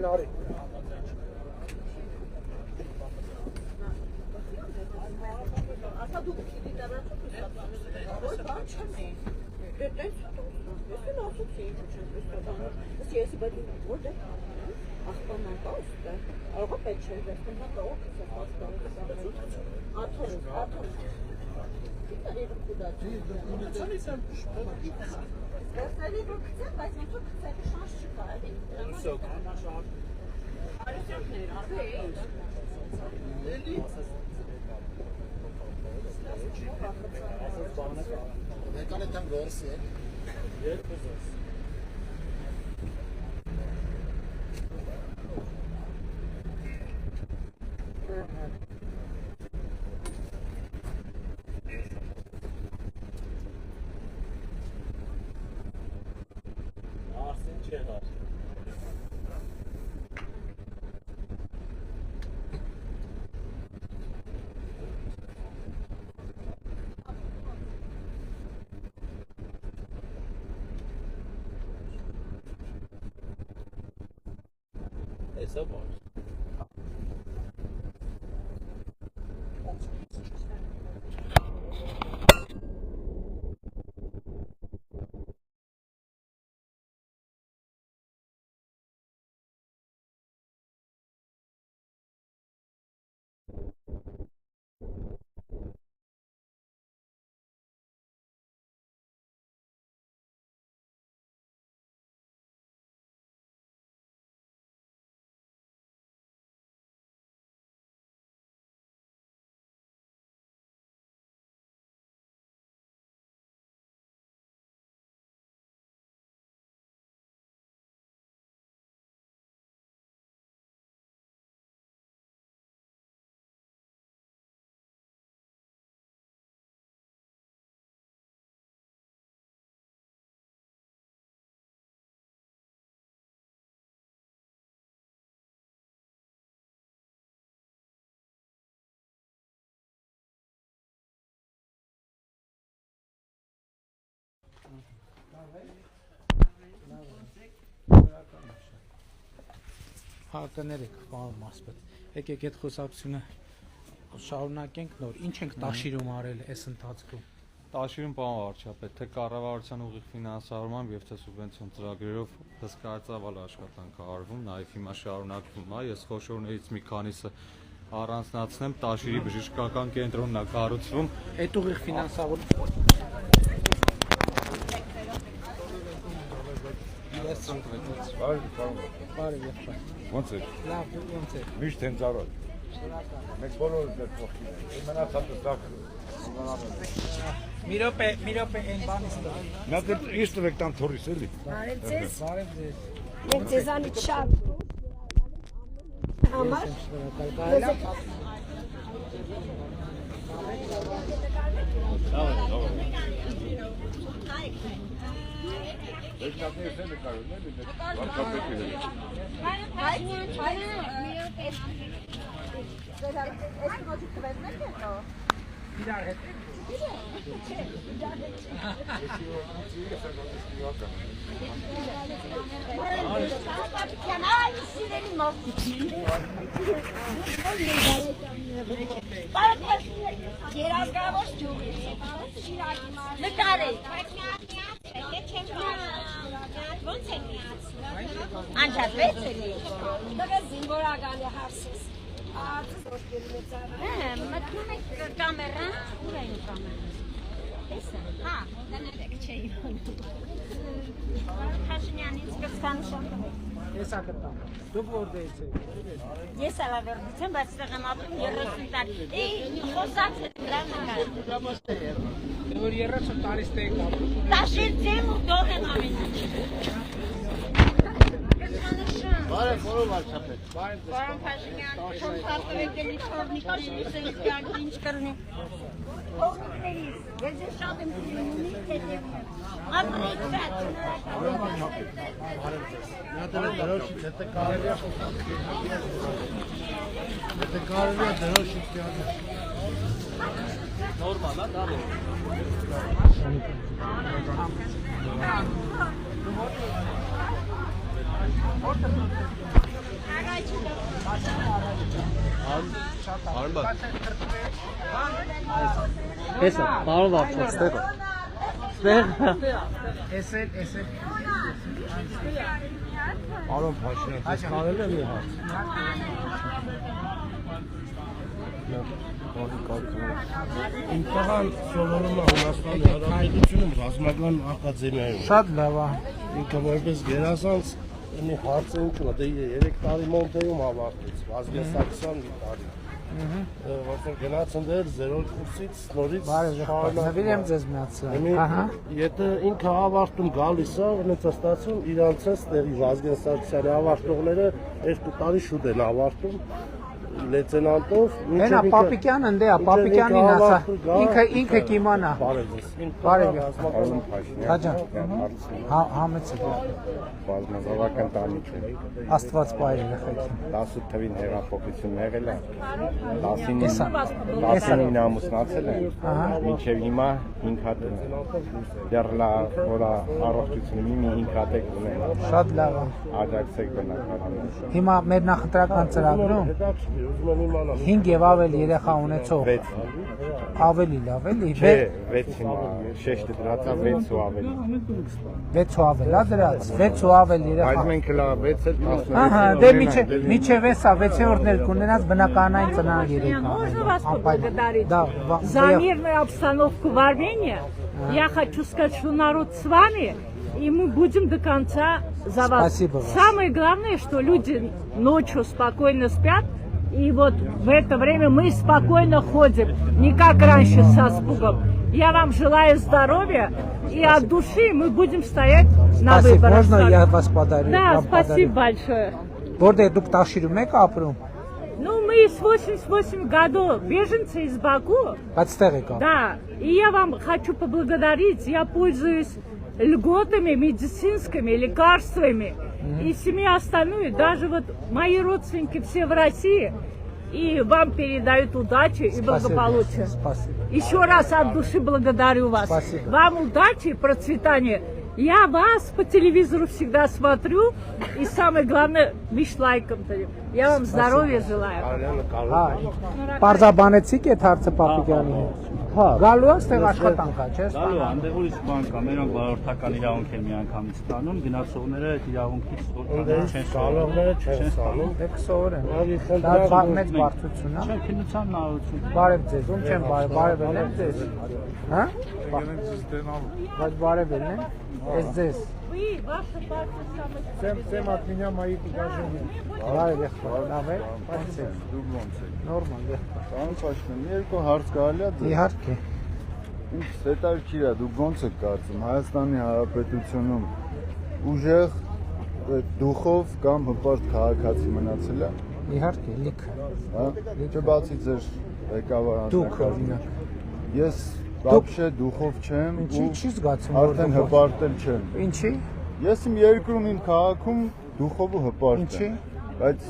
Արի։ Ասա դու քիդի դառնացու ոչ բան չեմ։ Դե տես ես ասեցի ինչ չեմ ստանում։ Ես բադի որ դե ախպանան կոստը։ Աղա պետք չէ դեսնա կարող է հասկանալ։ Աթոռ։ Դե կուտա։ Ցանից եմ փշփել։ Դասալի դուքցեմ, բայց ինչ կցեք շանս չկա, էլի։ Սոկ։ Արեցներ, արվե ինչ։ Էլի։ Եկան էտան գորսի է։ Երկու զոս։ Արսին չեղար։ Եսա բան։ Կներեք, պարոն Մարսպետ, եկեք այդ խոսակցությունը շարունակենք նոր, ինչ ենք տաշիրում արել այս ընթացքում։ Տաշիրում պարոն վարչապետ, թե կառավարության ուղիղ ֆինանսավորմամբ եւ թե սուբվենցիոն ծրագրերով հսկայածավալ աշխատանք է արվում, նաեւ հիմա շարունակվում է, ես խոշորներից մի քանիսը առանձնացնեմ, Տաշիրի բժշկական կենտրոնն է կառուցվում, այդ ուղիղ ֆինանսավոր Բարի եղբայր։ Ոնց է։ Լավ, դու ոնց է։ Միշտ հենց առօր։ Մենք բոլորս դեռ փոխվում ենք։ Մնացածը դակ։ Մի րոպե այն բանից տա։ Նա դեռ իսկ եք տան թորից էլի։ Բարև ձեզ։ Բարև ձեզ։ Մենք ձեզանից շատ համար Երազգավոր ջուղից նկարել ոնց է միացնում անջատվեց էլի դες զինվորական է հարցս մտնում եք կամերան ուր է իմ կամերան տեսա հա դներեք չէի Փաշինյանից կստանշեմ Եսա կտամ։ Դու որտեղից ես։ ես ալավերդից եմ բայց ստեղ եմ ապրում 30 տարի խոսած է դրան նկարել Դե որ 30 տարից տեղ ապրում։ Տաշիր ձեմ ու դող եմ ամեն ինչ Բարև բոլոր վարչապետ։ Բարև ձեզ։ Պարոն Փաշինյան, փոխհատվեք էլի թորնիկների սենսիալի ինչ կրնի։ Փոխներիս, ես շատ եմ սիրում հետևում։ Ապրեք շատ Նա դեռ դրոշից հետը կարելի է Եթե կարելի է դրոշից կյանել։ նորմալ է, դա Որտե՞ղ Էսա, բարով ապրած, ստեղը։ Էսել։ Արոն փաշինը դες կարել է մի հարց։ Իմ տղան սովորում է Հունաստանի Հանրապետությունում ռազմական ակադեմիայում։ Շատ լավ է։ Ինքը որպես գերազանց ունի հարցը ինչու է, դե 3 տարի Մոնտեյում ավարտեց, Վազգեն Սարգսյան մի տարի։ Որտեղ գնաց ընդեր 0 կուրսից նորից Նվիր եմ ձեզ միացել։ Ահա։ Եթե ինքը ավարտում գալիս է, ունեցա ստացում իրանց տեղի Վազգեն Սարգսյանի ավարտողները 2 տարի շուտ են ավարտում լեյտենանտով։ Հենա Պապիկյանը ընդե է, Պապիկյանին ասա։ Ինքը կիմանա։ Բարև ձեզ։ Բարև։ Արոն Փաշինյան։ Հաջա։ Համեցեք։ Բազմազավակ ընտանիք է։ Աստված բայր երեխեքին։ 18 թվին հեղափոխություն եղել է։ 19 19 ամուսնացել են։ Մինչև հիմա 5 հատ դեռ լա որա առողջությունը մի 5 հատ եք ունեն։ Շատ լավ է։ Աջակցեք բնակարանը։ Հիմա մեր նախընտրական ծրագրում 5 եւ ավելի երեխա ունեցող 6 ավելի լավ էլի։ Չէ, 6 հիմա շեշտը դրածա 6 ու ավելի։ 6 ու ավելի, դրած 6 ու ավելի Բայց երեխա։ մենք լա 6 էլ 16։ Ահա, դե միջև էսա 6-րդներ կունենաց բնականային ծնան երեխա։ Да, За мирную обстановку в Армении я хочу сказать, что народ с вами, и мы будем до конца за вас. Спасибо вам. Самое главное, что люди ночью спокойно спят, и вот в это время мы спокойно ходим, не как раньше со спугом. Я вам желаю здоровья, и от души мы будем стоять на Спасибо, выборах. можно я вас подарю? Да, спасибо большое. Որտե դուք տաշիրում եք ապրում, Ну, мы с 88 годов беженцы из Баку. բայց ստեղ եք ապրում։ Да, и я вам хочу поблагодарить. Я пользуюсь льготами медицинскими, лекарствами и всеми остальными. Даже вот мои родственники все в России. И вам передают удачи и благополучие. Спасибо. Еще раз от души благодарю вас. Спасибо. Вам удачи и процветания. Я вас по телевизору всегда смотрю. И самое главное, лайком даю. Я вам здоровья желаю. Հա, Պարզաբանեցիք այդ հարցը Պապիկյանի հետ։ Հա, գալու է ստեղ աշխատանքա, չէ՞։ Գալու անդեղ ուրիշ բան կա, մերոնք վարորդական իրավունք են միանգամից ստանում, գնացողները այդ իրավունքից որքան չեն Սալողները չեն սանում։ Դեք սովորեն։ Դա մեծ բարդություն է։ Չէ, քննության նահություն։ Բարև ձեզ, ում չեմ բարև ելնեմ ձեզ։ Հա? Բայց բարև ելնեմ։ Ես ձեզ։ Вы, ваша партия самая... Սեմ at меня мои предложения։ Բարև եղբայր, լավ է։ Դուք ոնց եք։ Նորմալ եղբայր։ Պարոն Փաշինյան, երկու հարց կարելի է ձեզ։ Իհարկե։ Ինձ հետաքրքիր է, դուք ոնց եք կարծում Հայաստանի Հանրապետությունում ուժեղ դուխով կամ հպարտ քաղաքացի մնացել է, Իհարկե, լիքը։ հա։ Չբացի ձեր ղեկավար Դուք օրինակ։ Ես вообще դուխով չեմ Ինչի ու չի զգացում որ արդեն հպարտել չեմ։ Ինչի։ Ես իմ երկրում իմ քաղաքում դուխով ու հպարտ Ինչի։ եմ, բայց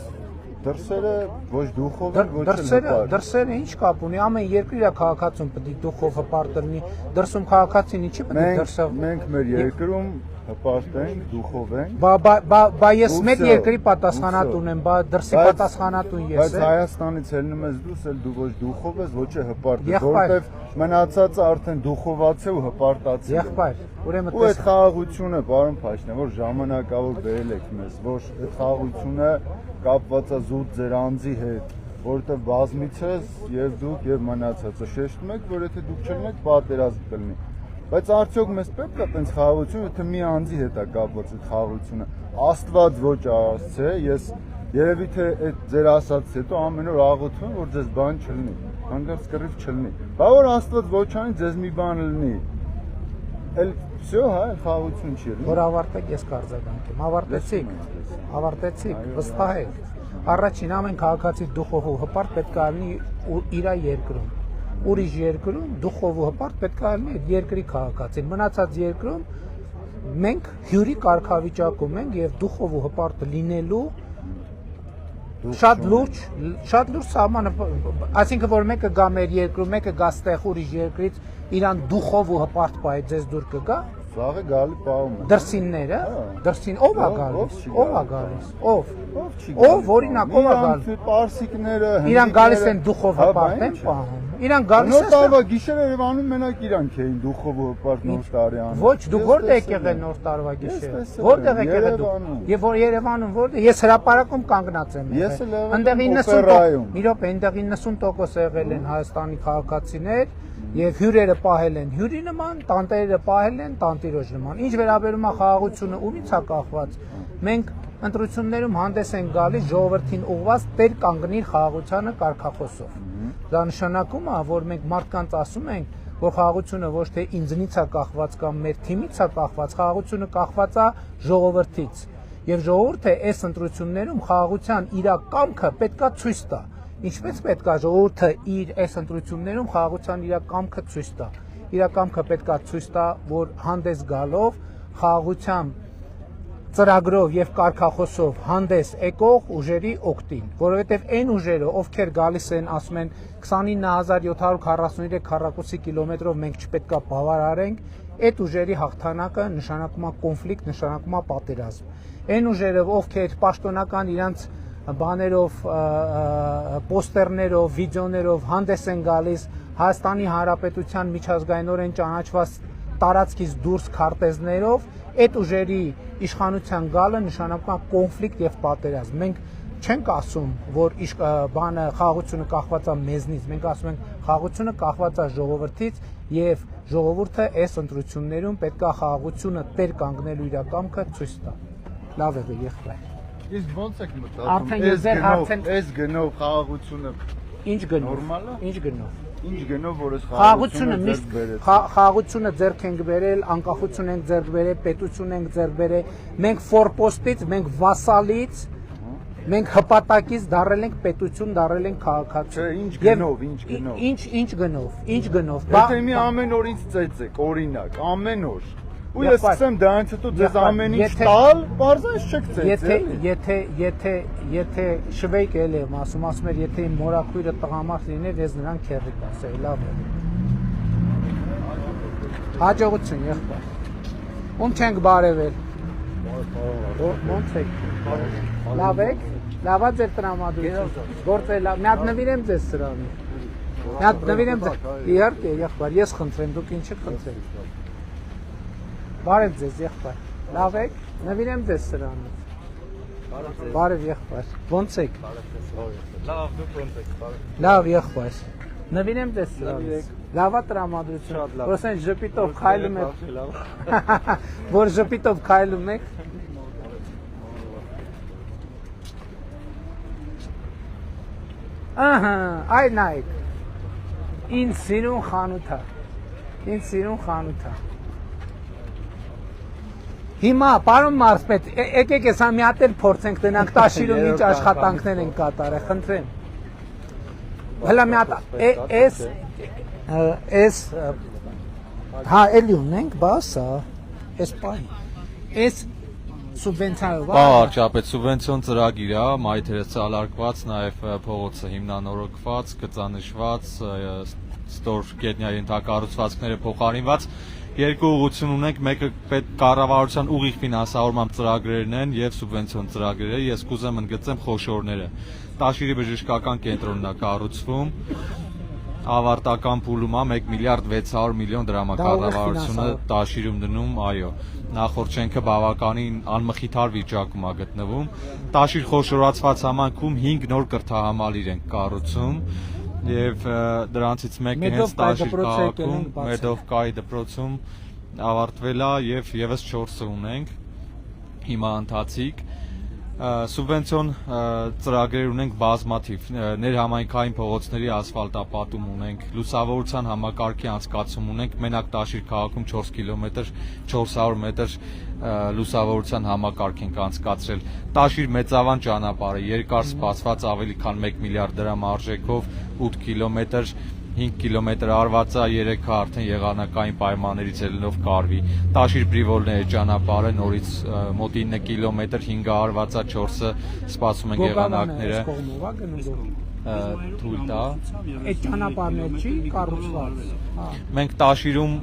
դրսերը ոչ դուխով են, ոչ էլ հպարտ։ Դրսերը ինչ կապ ունի, ամեն երկրի իր քաղաքացուն պետք է դուխով հպարտ լինի, դրսում քաղաքացին ինչի պետք է դրսով։ Մենք մեր երկրում հպարտ ենք, դուխով ենք։ Բա ես մեծ Ուսը, երկրի պատասխանատուն եմ, բա դրսի Բայց- պատասխանատուն ես Բայց եմ։ Հայաստանից ելնում ես դուրս, էլ դու ոչ դուխով ես, ոչ է հպարտ ես, Եղբայր։ որովհետև մնացածը արդեն դուխոված է ու հպարտացել է։ Եղբայր, ուրեմն Ու այդ խաղաղությունը, պարոն Փաշինյան, որ ժամանակավոր բերել եք մեզ, որ այդ խաղաղությունը կապված է զուտ ձեր անձի հետ, որովհետև բազմիցս եւ դուք եւ մնացածը շեշտում եք, որ եթե դուք չլինեք, պատերազմ կլինի։ Բայց արդյոք մեզ պետք է տենց խաղաղություն, եթե մի անձի հետ է կապված այդ խաղաղությունը։ Աստված ոչ արարած, ես երևի թե այդ ձեր ասածից հետո ամեն օր աղոթում եմ, որ ձեզ բան չլինի, հանգարց կռիվ չլինի։ Բա որ Աստված ոչ անի, ձեզ մի բան լինի։ Էլ всё, հա, խաղաղություն չի լինի։ որ ավարտեք ես կարձագանքեմ։ Ավարտեցիք, վստահեք։ Առաջին ամեն քաղաքացի դուխով ու հպարտ պետք է լինի իր երկրում։ Ուրիշ երկրում դուխով ու հպարտ պետք է լինի այդ երկրի քաղաքացին։ Մնացած երկրում մենք հյուրի կարգավիճակում ենք եւ դուխով ու հպարտ լինելու շատ լուրջ սահմանը, այսինքն որ մեկը գա մեր երկրում, մեկը գա ստեղ ուրիշ երկրից, իրան դուխով ու հպարտ պահի ձեզ դուր կգա, Վաղը գալի պահում է։ Դրսինները, դրսին ով է գալիս, ով է գալիս, ով։ Ով չի Ով օրինակ ով է գալիս։ Պարսիկները, Իրան գալիս են դուխով հպարտ են պահում։ Իրան գալիս Նոր են։ տարվա գիշերը Երևանում մենակ իրանք էին դուխով հպարտ նոր տարի անում։ Ոչ, դուք որտեղ եք եղել նոր տարվա գիշերը։ Որտեղ եք եղել դուք։ Եվ որ Երևանում որտեղ ես հրապարակում կանգնած եմ Ես էլ եղել Այնտեղ եմ 90%, օպերայում։ իրոք այնտեղ 90% եղել են Հայաստանի քաղաքացիներ եւ հյուրերը պահել են հյուրի նման, տանտերերը պահել են տանտիրոջ նման։ Ինչ վերաբերում է խաղաղությունը, ումից է կախված։ Մենք ընտրություններում հանդես են գալիս ժողովրդին ուղղված տեր կանգնիր խաղաղությանը կարգախոսով։ Դա նշանակում է, որ մենք մարդկանց ասում ենք, որ խաղաղությունը ոչ թե ինձնից է կախված կամ մեր թիմից է կախված, խաղաղությունը կախված է ժողովրդից։ Եվ ժողովուրդը այս ընտրություններում խաղաղության իր կամքը պետքա ցույց տա։ Ինչպես պետքա ժողովուրդը իր այս ընտրություններում խաղաղության իր կամքը ցույց տա։ Իր կամքը պետքա ցույց տա, որ հանդես գալով խաղաղության ծրագրով եւ կարգախոսով հանդես եկող ուժերի օգտին, որովհետեւ այն ուժերը, ովքեր գալիս են, ասում են 29743 քառակուսի կիլոմետրով մենք չպետքա բավարարենք, այդ ուժերի հաղթանակը նշանակում է կոնֆլիկտ, նշանակում է պատերազմ։ Այն ուժերը, ովքեր պաշտոնական իրանց բաներով, պոստերներով, վիդեոներով հանդես են գալիս Հայաստանի Հանրապետության միջազգայինորեն ճանաչված տարածքից դուրս քարտեզներով, այդ ուժերի իշխանության գալը նշանակում է կոնֆլիկտ եւ պատերազմ։ Մենք չենք ասում, որ բանը խաղաղությունը կախված է մեզնից, մենք ասում ենք խաղաղությունը կախված է ժողովրդից եւ ժողովուրդը այս ընտրություններում պետք է խաղաղությունը տեր կանգնելու իր կամքը ցույց տա։ Լավ է եղբայր։ Իսկ ո՞նց եք Արդեն այս գնով խաղաղությունը ինչ գնով։ նորմալ է։ Ինչ գնով։ Ինչ գնով որ այս Խաղաղությունը միշտ խաղաղությունը ձեռք ենք բերել, անկախություն ենք ձեռք բերել, պետություն ենք ձեռք բերել։ Մենք ֆորպոստից, մենք վասալից, մենք հպատակից դարել ենք պետություն, դարել ենք քաղաքացի։ Չէ, ինչ գնով, ինչ գնով։ Ինչ գնով, ինչ գնով։ Եթե մի ամեն օր ինձ ծեծեք, օրինակ, ամեն օր։ Ու ես սկսեմ դրանից հետո ձեզ ամեն ինչ տալ, բարձր չեք ծեծել։ Եթե շվեյք էլ եմ ասում էր, եթե իմ մորաքույրը տղամարդ լիներ, ես նրան քեռի կասեի, լավ է։ Հաջողություն եղբայր։ Ում չենք բարևել։ Ոնց եք։ Լավ եք։ Լավա ձեր տրամադրություն։ Գործել, մի հատ նվիրեմ ձեզ սրանի։ Մի հատ նվիրեմ ձեզ։ Իհարկե, եղբայր, ես խնդրեմ, դուք ինչ եք խնդրել։ Բարև ձեզ եղբայր, լավ եք, նվիրեմ ձեզ սրանից։ Բարև եղբայր, ոնց եք։ Լավ, դուք ոնց եք։ Լավ եղբայր, նվիրեմ ձեզ սրանից։ Լավա տրամադրություն, որ ասեն ժպիտով քայլում եք, որ ժպիտով քայլում եք։ Ահա, այ նայեք, ինձ սիրուն խանութա, ինձ սիրուն խանութա։ Հիմա, պարոն Մարզպետ, եկեք ես մի հատ էլ փորձենք դնանք տաշիրում ինչ աշխատանքներ են կատարել, խնդրեմ։ Հələ մի հատ էս հա էլի ունենք, բաս հա, էս պահի։ Էս սուբվենցիայով։ Բա արժապետ սուբվենցիոն ծրագիր է, մայթերից ցալարկված, նաև փողոցը հիմնանորոգված, գծանշված, ստոր գետնյա ենթակառուցվածքները փոխարինված։ Երկու ուղղություն ունենք, մեկը կառավարության ուղիղ ֆինանսավորման ծրագրերն են եւ սուբվենցիոն ծրագրերը, ես կուզեմ ընդգծեմ խոշորները։ Տաշիրի բժշկական կենտրոնն է կառուցվում, ավարտական փուլում է 1 միլիարդ 600 միլիոն դրամ կառավարությունը Տաշիրում դնում, այո։ Նախորդ շենքը բավականին անմխիթար վիճակում է գտնվում։ Տաշիր խոշորացված համայնքում 5 նոր կրթահամալիր են կառուցում։ Եվ դրանցից մեկը հենց Տաշիր քաղաքում Մեդովկայի դպրոցում ավարտվել է եւ եւս 4-ը ունենք հիմա ընթացիկ սուբվենցիոն ծրագրեր ունենք բազմաթիվ ներհամայնքային փողոցների ասֆալտապատում ունենք լուսավորության համակարգի անցկացում ունենք մենակ Տաշիր քաղաքում 4 կիլոմետր 400 մետր լուսավորության համակարգ ենք անցկացրել Տաշիր մեծավան ճանապարհը երկար սպասված ավելի քան 1 միլիարդ դրամ արժեքով 8 կիլոմետր 5 կիլոմետր արվածա 3-ը արդեն եղանակային պայմաններից ելնելով կարվի Տաշիր Պրիվոլների ճանապարհը նորից մոտ 9 կիլոմետր 5-ը արվածա 4-ը սպասում են եղանակները թույլ տա։ Այդ ճանապարհներ չի կառուցված։ Հա։ Մենք Տաշիրում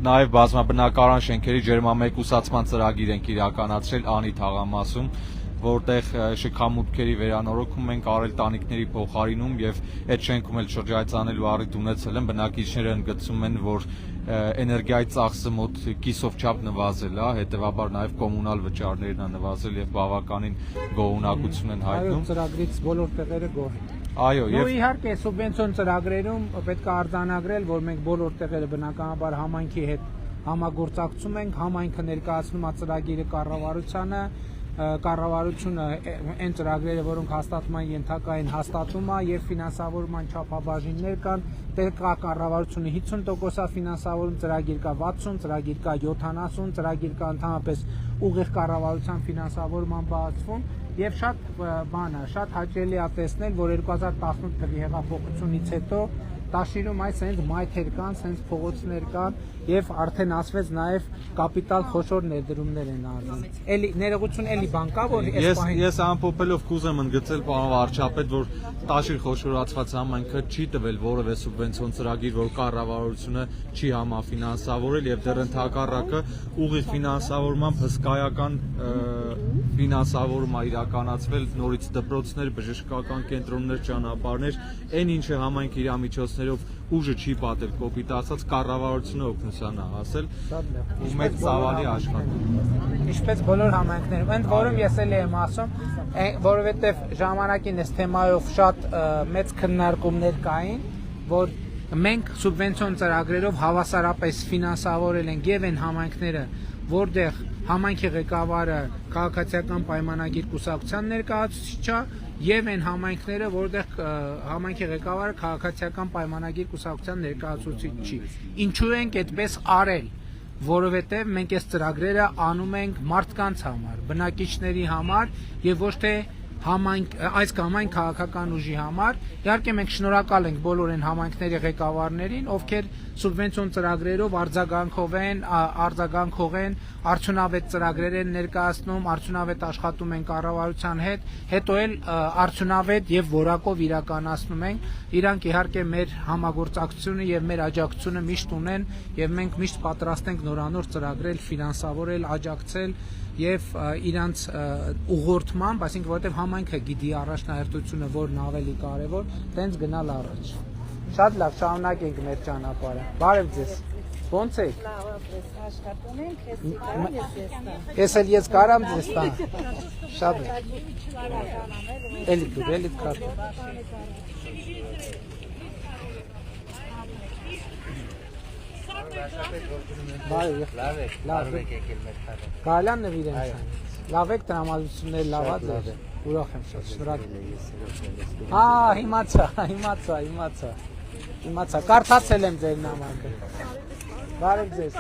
նաև բազմաբնակարան շենքերի ջերմամեկուսացման ծրագիր ենք իրականացրել Անի թաղամասում, որտեղ շքամուտքերի վերանորոգում ենք արել տանիքների փոխարինում եւ այդ շենքում էլ շրջայցանելու առիթ ունեցել են, բնակիչները ընդգծում են, որ էներգիայի ծախսը մոտ կիսով չափ նվազել է, հետեւաբար նաև կոմունալ վճարներն են նվազել եւ բավականին գոհունակություն են հայտնում։ Այո, ծրագրից բոլոր տեղերը գոհ են։ Այո, եւ իհարկե սուբվենցիոն ծրագրերում պետք է արձանագրել, որ մենք բոլոր տեղերը բնականաբար համայնքի հետ համագործակցում ենք, համայնքը ներկայացնում է ծրագիրը կառավարությանը, կառավարությունը այն ծրագրերը, որոնք հաստատման ենթակա են, հաստատում է եւ ֆինանսավորման չափաբաժիններ կան, տեղական կառավարությունը 50% է ֆինանսավորում, ծրագիր կա 60, ծրագիր կա 70, ծրագիր կա ընդհանրապես ուղիղ կառավարության ֆինանսավորման բացվում եւ շատ հաճելի է տեսնել, որ 2018 թվականի հեղափոխությունից հետո Տաշիրում այս հենց մայթեր կան, հենց փողոցներ կան եւ արդեն ասվեց նաեւ կապիտալ խոշոր ներդրումներ են արվում։ Էլի ներողություն էլի բան կա, որ ես ամփոփելով կուզեմ ընդգծել պարոն վարչապետ, որ Տաշիր խոշորացված համայնքը չի տվել որևէ սուբվենցիոն ծրագիր, որ կառավարությունը չի համաֆինանսավորել եւ դեռ ընդհակառակը ուղիղ ֆինանսավորմամբ հսկայական ֆինանսավորում է իրականացվել նորից դպրոցներ, բժշկական կենտրոններ, ճանապարհներ, այն ինչը համայնքի իր միջոցներով ուժը չի պատել, կոպիտ ասած կառավարությունը օգնության է հասել ու մեծ ծավալի աշխատում։ Ինչպես բոլոր համայնքներում, ընդ որում ես էլ եմ ասում, որովհետև ժամանակին այս թեմայով շատ մեծ քննարկումներ կային, որ մենք սուբվենցիոն ծրագրերով հավասարապես ֆինանսավորել ենք եւ այն համայնքները, որտեղ համայնքի ղեկավարը քաղաքացիական պայմանագիր կուսակցության ներկայացուցիչ է եւ այն համայնքները, որտեղ համայնքի ղեկավարը քաղաքացիական պայմանագիր կուսակցության ներկայացուցիչ չի։ Ինչու ենք այդպես արել, որովհետեւ մենք այս ծրագրերը անում ենք մարդկանց համար, բնակիչների համար եւ ոչ թե այս կամ այն քաղաքական ուժի համար։ Իհարկե մենք շնորհակալ ենք բոլոր այն համայնքների ղեկավարներին, ովքեր սուբվենցիոն ծրագրերով արձագանքով են, արդյունավետ ծրագրեր են ներկայացնում, արդյունավետ աշխատում են կառավարության հետ, հետո էլ արդյունավետ եւ որակով իրականացնում են։ Իրանք իհարկե մեր համագործակցությունը եւ մեր աջակցությունը միշտ ունեն եւ մենք միշտ պատրաստ ենք նորանոր ծրագրեր ֆինանսավորել, աջակցել եւ իրանց ուղղորդմամբ, այսինքն որովհետեւ համայնքը գիտի առաջնահերթությունը որն ավելի կարեւոր, տենց գնալ առաջ։ Շատ լավ, շարունակենք մեր ճանապարհը։ Բարև ձեզ։ Ո՞նց եք։ Աշխատում ենք, ես կարամ ձեզ տան։ Շատ լավ։ Էլի դուր, էլի կար։ Բարև, լավ եք եկել մեր քարը։ Գալան նվիրեն։ Լավ եք, տրամադրություններ լավա ձեր։ Ուրախ եմ շատ, շնորհակալ։ Իմացա, կարդացել եմ ձեր նամակը։ Բարև ձեզ,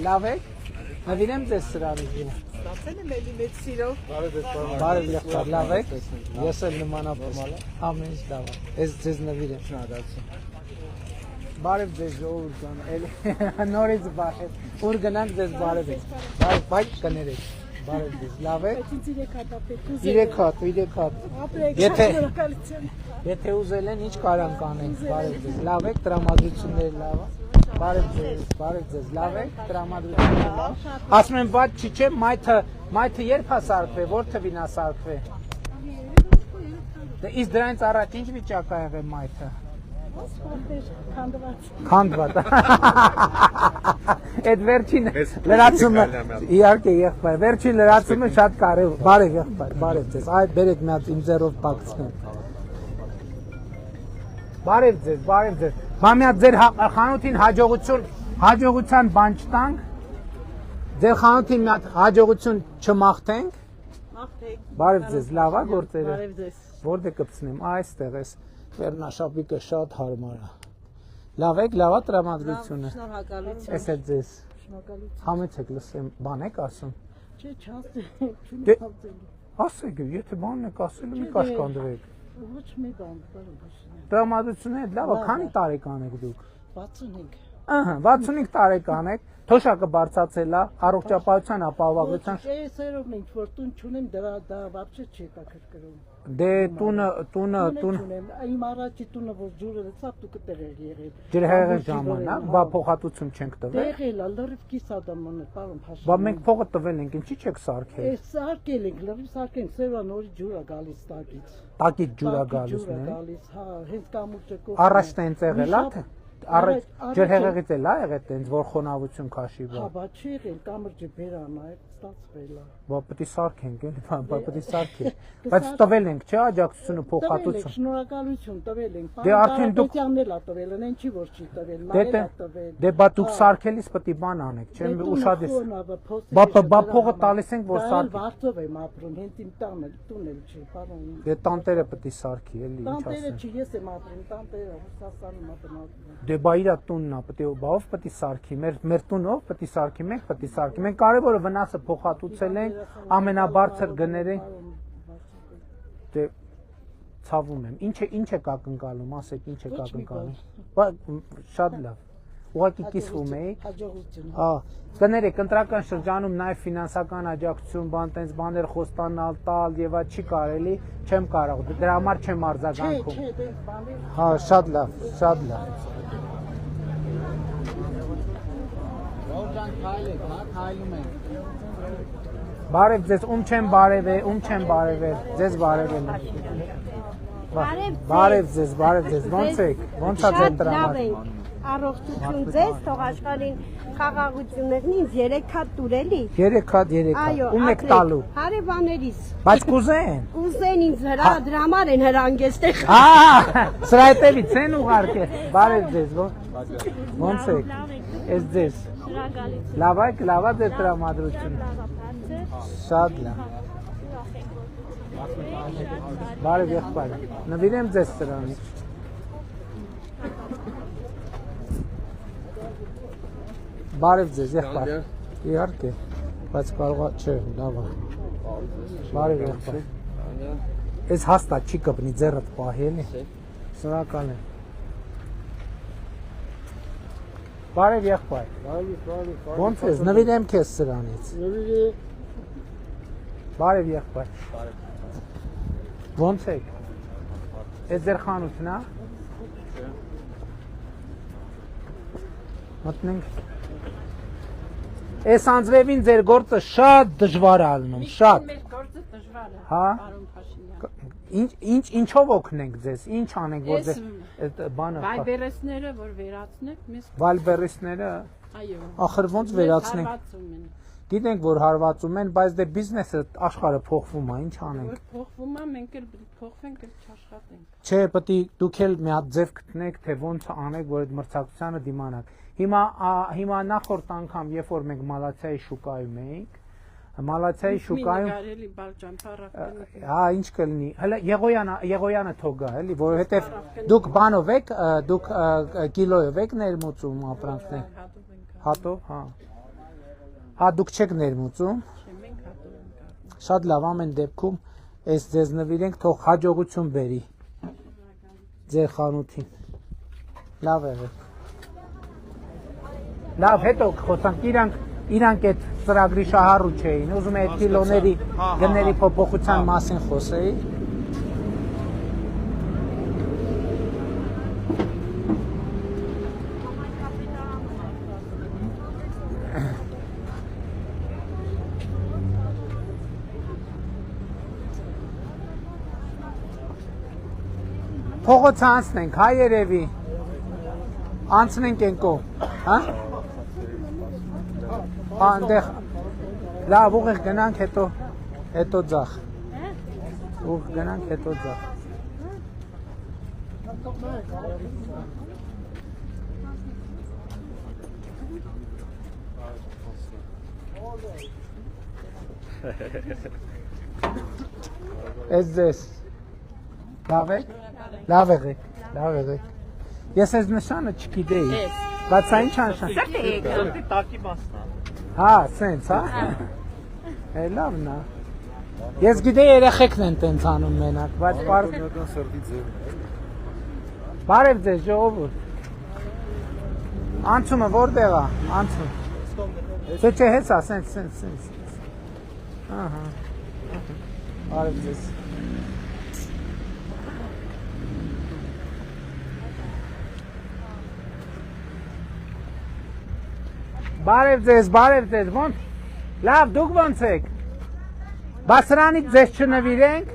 լավ եք։ Նվիրեմ ձեզ սրանից։ ստացել եմ էլի մեծ սիրով։ Բարև եղբայր, լավ եք։ Ես էլ նմանապես։ Ամեն ինչ լավ է։ Ես ձեզ նվիրեմ։ Բարև ձեզ ժողովուրդ ջան, էլի նորից բարև։ Ուր գնանք ձեզ բարև եք։ Բայց կներեք։ Բարև ձեզ, լավ եք։ 3 հատ։ Եթե ուզել են, ինչ կարան կանենք, բարև ձեզ, լավ եք, տրամադրությունները լավ է։ Բարև ձեզ, լավ եք, տրամադրությունները լավ։ Ասում եմ, բաց չի չէ, մայթը երբ է սարքվե, որ թվին է սարքվե։ Իսկ դրանից առաջ ինչ վիճակ է եղել մայթը։ Քանդված։ Այդ վերջին լրացումը, իհարկե եղբայր, վերջին լրացումը շատ կարևոր։ Բարև եղբայր, բարև ձեզ, այդ բերեք մի հատ իմ ձեռով պակցնեմ։ Բարև ձեզ։ Բամյա ձեր խանութին հաջողության բան չտանք։ Ձեր խանութին մի հատ հաջողություն չմաղթենք։ Մաղթեք։ Բարև ձեզ, լավ է գործերը։ Բարև ձեզ։ Որտե կպցնեմ, այստեղ էս վերնաշապիկը շատ հարմար է։ Լավ եք, լավ է տրամադրությունը։ Շնորհակալություն։ Էս է ձեզ։ Շնորհակալություն։ Համեցեք լսեմ, բան եք ասում։ Չէ, չասել։ Ասեք, եթե բանն եք ասելու, մի կաշկանդվեք։ Ոչ մի բան, բարև։ Տրամադրությունը հետ լավ է, քանի տարեկան եք դուք։ 65։ Ահա 65 տարեկան եք, թոշակը բարձացել է, առողջապահության ապահովագրության Էսերով ինչ որ տուն չունեմ, դա вообще չի հետաքրքրում։ դե տունը Չունեմ, իմ առաջի տունը որ ջուրը լցավ դուք տեղ եղել։ ջրհեղեղի ժամանակ, բա փոխհատուցում չենք տվել։ Եղել է լրիվ կիսադամանը, պարոն Փաշինյան։ Բա մենք փողը տվել ենք, ինչի՞ չեք սարքել։ Էս սարքել ենք, լրիվ սարքենք, սեվա նորի ջուր է գալիս տակից։ Տակից ջուր է գալիս, Ջուր է 네։ գալիս, հա, հենց կամուրջը կողմ։ Առաջ տենց եղել է թե։ Առաջ ջրհեղեղից էլ է եղել տենց որ խոնավություն քաշի Հա, բա։ բա չի եղել, կամուրջը բերան է, ստացվել է։ Բա պետք է սարքենք էլի, բա պետք է սարքենք։ Բայց տվել ենք, չէ՞, աջակցությունը փոխհատուցում։ Շնորհակալություն տվել ենք։ Դե արդեն դուք Պետյանն էլ է տվել, այն չի որ չի տվել, նա Դե էլ է տվել։ դե բա դուք սարքելիս պետք է բան անեք, չէ՞, ուշադիր։ Բա փողը տալիս ենք որ սարքի։ Վարձով եմ ապրում, հենց իմ տանը, տուն էլ չի, պարոն։ Դե տանտերը պետք է սարքի էլի, ինչ Տանտերը ասեմ։ չի, ես եմ ապրում, տանտերը Ռուսաստանում ապրում։ Դե բա իրա տունն է, պետք է բավ պետք է սարքի։ Մեր տունով պետք է սարքի, մենք պետք է սարքի։ Մենք կարևորը վնասը փոխհատուցել ենք, ամենաբարձր գները։ Դե ցավում եմ։ Ինչ է ակնկալում, ասեք, ինչ է ակնկալում։ Բա շատ լավ։ Ուղղակի կիսվում եք։ Հաջողություն։ Հա, կներեք, ընտրական շրջանում նաև ֆինանսական աջակցություն, բան տենց բաներ խոստանալ, տալ եւ այդ չի կարելի, չեմ կարող։ Դրա համար չեմ արձագանքում։ Չէ, դե բաներ Հա, շատ լավ, շատ լավ։ Բարև ձեզ, ում չեմ բարևել, ձեզ բարևել եմ։ Բարև ձեզ, ոնց եք, ոնց է ձեր տրամադրը։ Առողջություն ձեզ, թող աշխարհին խաղաղություններն ինձ 3 հատ տուրելի։ 3 հատ, ում եք տալու։ Հարևաներիս։ Բայց կուզեն։ Ուզեն ինձ դրա համար են հրանգեստեղ։ Սրա հետևից են ուղարկել։ Բարև ձեզ, ոնց եք։ Էս ձեզ։ Լավ է ձեր տրամադրությունը։ Շատ լավ։ Բարև եղբայր։ Նվիրեմ ձեզ սրանից։ Բարև ձեզ եղբայր։ Իհարկե, բայց կարողա չէ, լավ է։ Բարև եղբայր։ Էս հաստատ չի կպնի ձեռդ պահելի։ Շնորհակալ եմ։ Բարև եղբայր։ Ոնց ես, նվիրեմ քեզ սրանից։ Բարև եղբայր։ Ոնց եք։ Էս ձեր խանութն է։ Մտնենք։ Էս անձրևին ձեր գործը շատ դժվար է ալնում, շատ։ Մեր գործը դժվար է, Հա։ պարոն Փաշինյան։ Ինչով օգնենք ձեզ, ինչ անենք, որ ձեզ այդ բանը։ Վայբերեսները, որ վերացնեք, մեզ Վալբերիսները, այո։ ախր ոնց վերացնենք։ Հարվածում են։ Գիտենք, որ հարվածում են, բայց դե բիզնեսը աշխարհը փոխվում է, ինչ անենք։ Որ փոխվում է, մենք էլ փոխվենք, էլ չաշխատենք։ Չէ, պետք է դուք էլ մի հատ ձև գտնեք, թե ոնց անեք, որ այդ մրցակցությանը դիմանաք։ Հիմա նախորդ անգամ, երբ որ մենք Մալացիայի շուկայում էինք, Մալացիայի շուկայում Գարելի բալջամփարակը։ հա, ինչ կլինի։ Հələ Եղոյանը թողա, էլի, որովհետև դուք բանով եք, դուք կիլոյով եք ներմուծում ապրանքներ։ Հատով, հա։ Հա, դուք չեք ներմուծում։ Մենք հատով ենք։ Շատ լավ, ամեն դեպքում այս ձեզ նվիրենք, թող հաջողություն բերի ձեր խանութին։ Լավ եղեք։ Լավ, հետո խոսանք, իրանք այդ ծրագրի շահառու չէին, ուզում է այդ կիլոների գների փոփոխության մասին խոսեի։ Փողոց անցնենք, հա երևի։ Անցնենք են կողմ, հա։ Այնտեղ լավ ուղիղ գնանք, հետո ձախ։ Ուղիղ գնանք, հետո ձախ։ Էս ձեզ։ Լավ եղեք։ Ես այս նշանը չգիտեի, բայց այն ինչ նշան։ Տակի մասն է։ Հա, սենց, հա։ Լավն է։ Ես գիտեի երեխեքն են տենց անում մենակ, բայց Պատմական սրտի ձևն է։ բարև ձեզ ժողովուրդ։ Անցումը որտեղ է, անցում։ Չէ, հեսա, սենց։ Ահա։ Արև ձեզ։ Բարև ձեզ, ոնց։ Լավ, դուք ոնց եք։ Բա սրանից ձեզ չնվիրենք։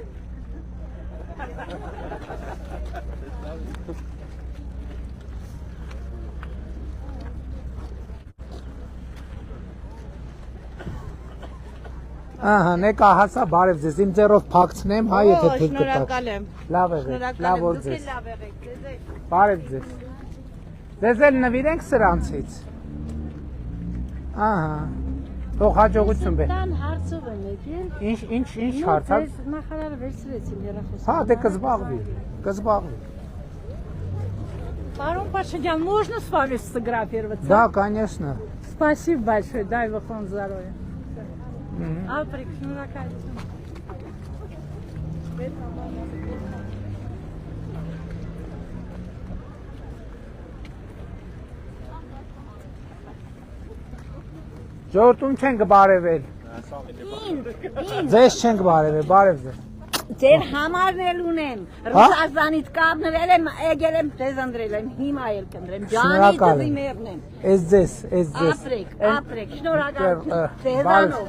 Ահա, նեկա հասա, բարև ձեզ, իմ ձեռով փակցնեմ, հա, եթե թույլ կտաք։ Շնորհակալ եմ։ Լավ եղեք, լավ որ ձեզ։ Լավ եղեք, ձեզ։ Բարև ձեզ։ Ձեզ էլ նվիրենք սրանցից։ Ահա։ Թող հաջողություն բե։ Տան հարցով եմ եկել։ Ինչ հարց է։ Նախարարը վերցրեցին հեռախոսը։ Հա, դե կզբաղվի։ Паром Пашинян, можно с вами сфотографироваться? Да, конечно. Спасибо большое, дай вам здоровья. Алприк, шнуракальцем. Ժողովրդում չենք բարևել։ Ձեզ չենք բարևել, բարև ձեզ։ Ձեր համարն էլ ունեմ։ Ռուսաստանից կապնվել եմ, եկել եմ ձեզ ընտրել եմ, հիմա էլ կընտրեմ։ Ջանի դիմերն եմ։ Էս ձեզ։ Ապրեք, շնորհակալ ձեզանով։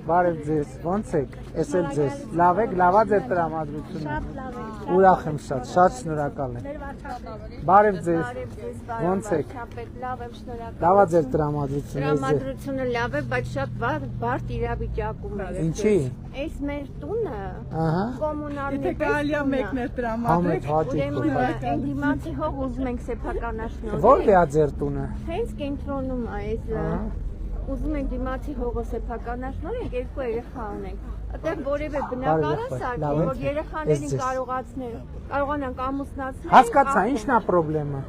Բարև ձեզ, ոնց եք, ես էլ ձեզ, լավ եք, լավա ձեր տրամադրությունը, ուրախ եմ շատ շնորհակալ եմ, բարև ձեզ, ոնց եք, լավա ձեր տրամադրությունը, Տրամադրությունը լավ է, բայց շատ բարդ իրավիճակում է, ինչի, այս մեր տունը, կոմունալի ուրեմն դիմացի հող ուզում ենք սեփականաշնորհել, որտե՞ղ է ձեր տունը, հենց կենտրոնում է այս ուզում ենք դիմացի հողը սեփականաշնորհենք, երկու երեխա ունենք, այդտեղ որևէ բնակարան սարքել, որ երեխաներին կարողանանք ամուսնացնել։ Հասկացա, ի՞նչն է խնդրեմը։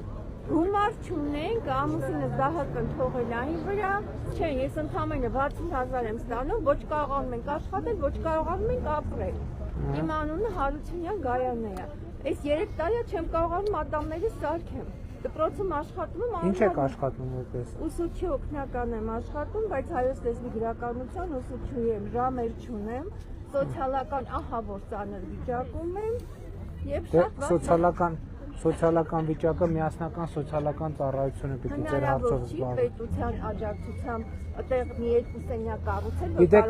Գումար չունենք, ամուսինը զահակն թողել այն վրա, չէ, ես ընդամենը 60,000 եմ ստանում, ոչ կարողանում ենք աշխատել, ոչ կարողանում ենք ապրել։ Իմ անունը Հարությունյան Գայանն է։ Այս 3 տարի չեմ կարողանում ատամներս սարքեմ։ Դպրոցում աշխատում եմ, Ինչ եք աշխատում որպես։ Ուսուցչի օգնական եմ աշխատում, բայց հայոց լեզվի գրականության ուսուցչուհի եմ, ժամեր չունեմ, սոցիալական ահավոր ծանր վիճակում եմ եւ շատ սոցիալական վիճակը միասնական սոցիալական ծառայությունը պիտի ձեր հարցով զբաղվի։ Պետության աջակցությամբ այդտեղ մի երկու սենյակ կառուցել, Գիտեք,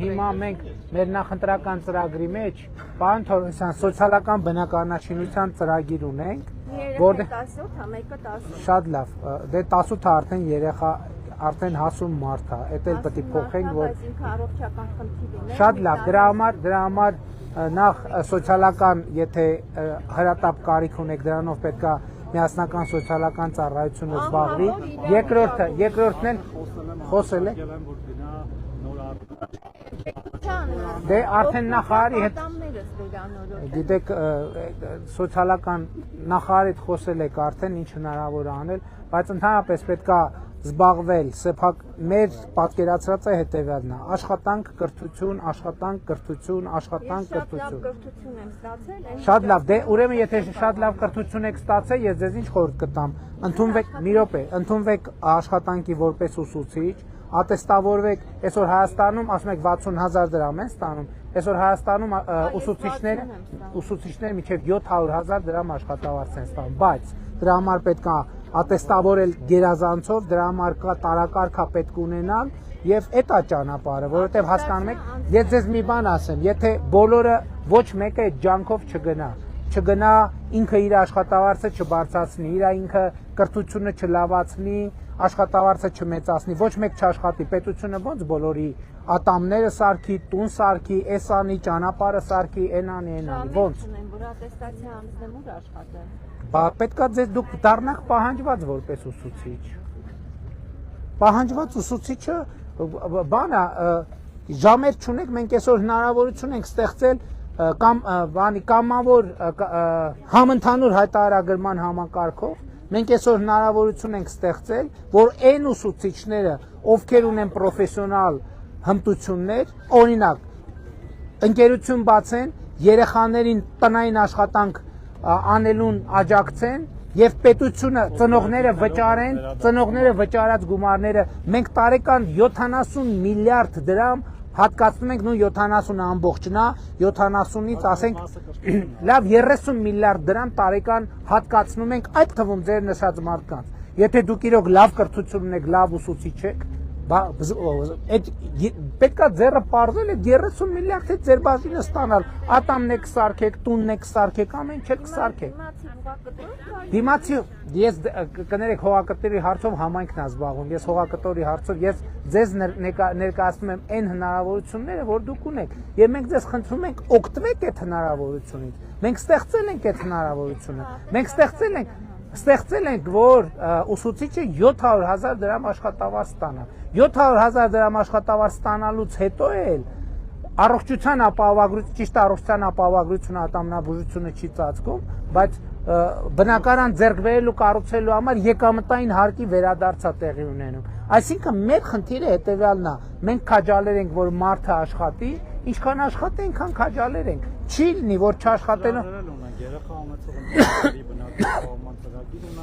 հիմա մենք մեր նախընտրական ծրագրի մեջ պարոն Թորոսյան սոցիալական բնակարանաշինության ծրագիր ունենք, որտեղ 17-ը, մեկը 10։ Շատ լավ, դե 18-ը արդեն երեխա արդեն հասուն մարդ է, էդ էլ պետք է փոխենք, որ առողջական խնդիր ունենք։ Շատ լավ, դրա համար նախ սոցիալական, եթե հրատապ կարիք ունեք, դրանով պետք է միասնական սոցիալական ծառայությունը զբաղվի։ Երկրորդն էլ խոսել է։ Դե արդեն նախարարի հետ գիտեք սոցիալական նախարարի հետ խոսել եք արդեն ինչ հնարավոր է անել, բայց ընդհանրապես պետք է զբաղվել, մեր պատկերացրած է հետևյալն է, աշխատանք, կրթություն, աշխատանք, կրթություն, աշխատանք, կրթություն։ Շատ լավ, դե ուրեմն եթե շատ լավ կրթություն եք ստացել, ես ձեզ ինչ խորհուրդ կտամ, ընդունվեք աշխատանքի որպես ուսուցիչ, ատեստավորվեք, այսօր Հայաստանում ասում եք 60,000 դրամ են ստանում, այսօր Հայաստանում ուսուցիչները մինչև 700,000 դրամ աշխատավարձ են ստանում, բայց դրա համար պետք է ատեստավորել գերազանցով, դրա համար կա տարակարգա պետք ունենալ եւ այդ է ճանապարհը, որովհետեւ հասկանում եք, ես ձեզ մի բան ասեմ, եթե բոլորը ոչ մեկը այդ ջանքով չգնա ինքը իր աշխատավարձը չբարձրացնի, իր ինքը կրթությունը չլավացնի, աշխատավարձը չմեծացնի, ոչ մեկ չաշխատի, պետությունը ոնց բոլորի ատամները սարքի, տուն սարքի, էս անի, ճանապարհը սարքի, այն անի, ոնց։ Որ ատեստացիա անցնեմ ուր աշխատեմ։ Բա պետքա ձեզ դուք դառնաք պահանջված որպես ուսուցիչ։ Պահանջված ուսուցիչը բանա ժամեր չունեք, մենք այսօր հնարավորություն ենք ստեղծել կամավոր համընդհանուր հայտարարագրման համակարգով մենք այսօր հնարավորություն ենք ստեղծել, որ այն ուսուցիչները, ովքեր ունեն պրոֆեսիոնալ հմտություններ, օրինակ, ընկերություն բացեն, երեխաներին տնային աշխատանք անելուն աջակցեն եւ պետությունը ծնողները վճարած գումարները մենք տարեկան 70 միլիարդ դրամ հատկացնում ենք նույն 70-ը ամբողջնա 70-ից ասենք լավ 30 միլիարդ դրամ տարեկան հատկացնում ենք այդ թվում ձեր նշած մարդկանց եթե դուք իրոք լավ կրթություն ունեք լավ ուսուցիչ եք այդ պետքա ձեռը պարզել է 30 միլիարդ է ձեր բաժինը ստանալ ատամն եք սարքեք տունն եք սարքեք ամեն ինչ եք սարքեք դիմացի ես կներեք հողակտորի հարցով համայնքն է զբաղվում ես հողակտորի հարցով ես ձեզ ներկայացնում եմ այն հնարավորությունները որ դուք ունեք եւ մենք ձեզ խնդրում ենք օգտվեք այդ հնարավորությունից մենք ստեղծել ենք այդ հնարավորությունը մենք ստեղծել ենք որ ուսուցիչը 700,000 դրամ աշխատավարձ ստանա 700,000 դրամ աշխատավարձ ստանալուց հետո էլ առողջության ապահովագրություն ճիշտ առողջության ապահովագրությունը ատամնաբուժությունը չի ծածկում բայց բնակարան ձեռք բերելու կառուցելու համար եկամտային հարկի վերադարձ է տեղի ունենում այսինքն մեր խնդիրը հետեւյալն է մենք քաջալեր ենք որ մարդը աշխատի ինչքան աշխատի այնքան քաջալեր ենք չի լինի որ չաշխատելու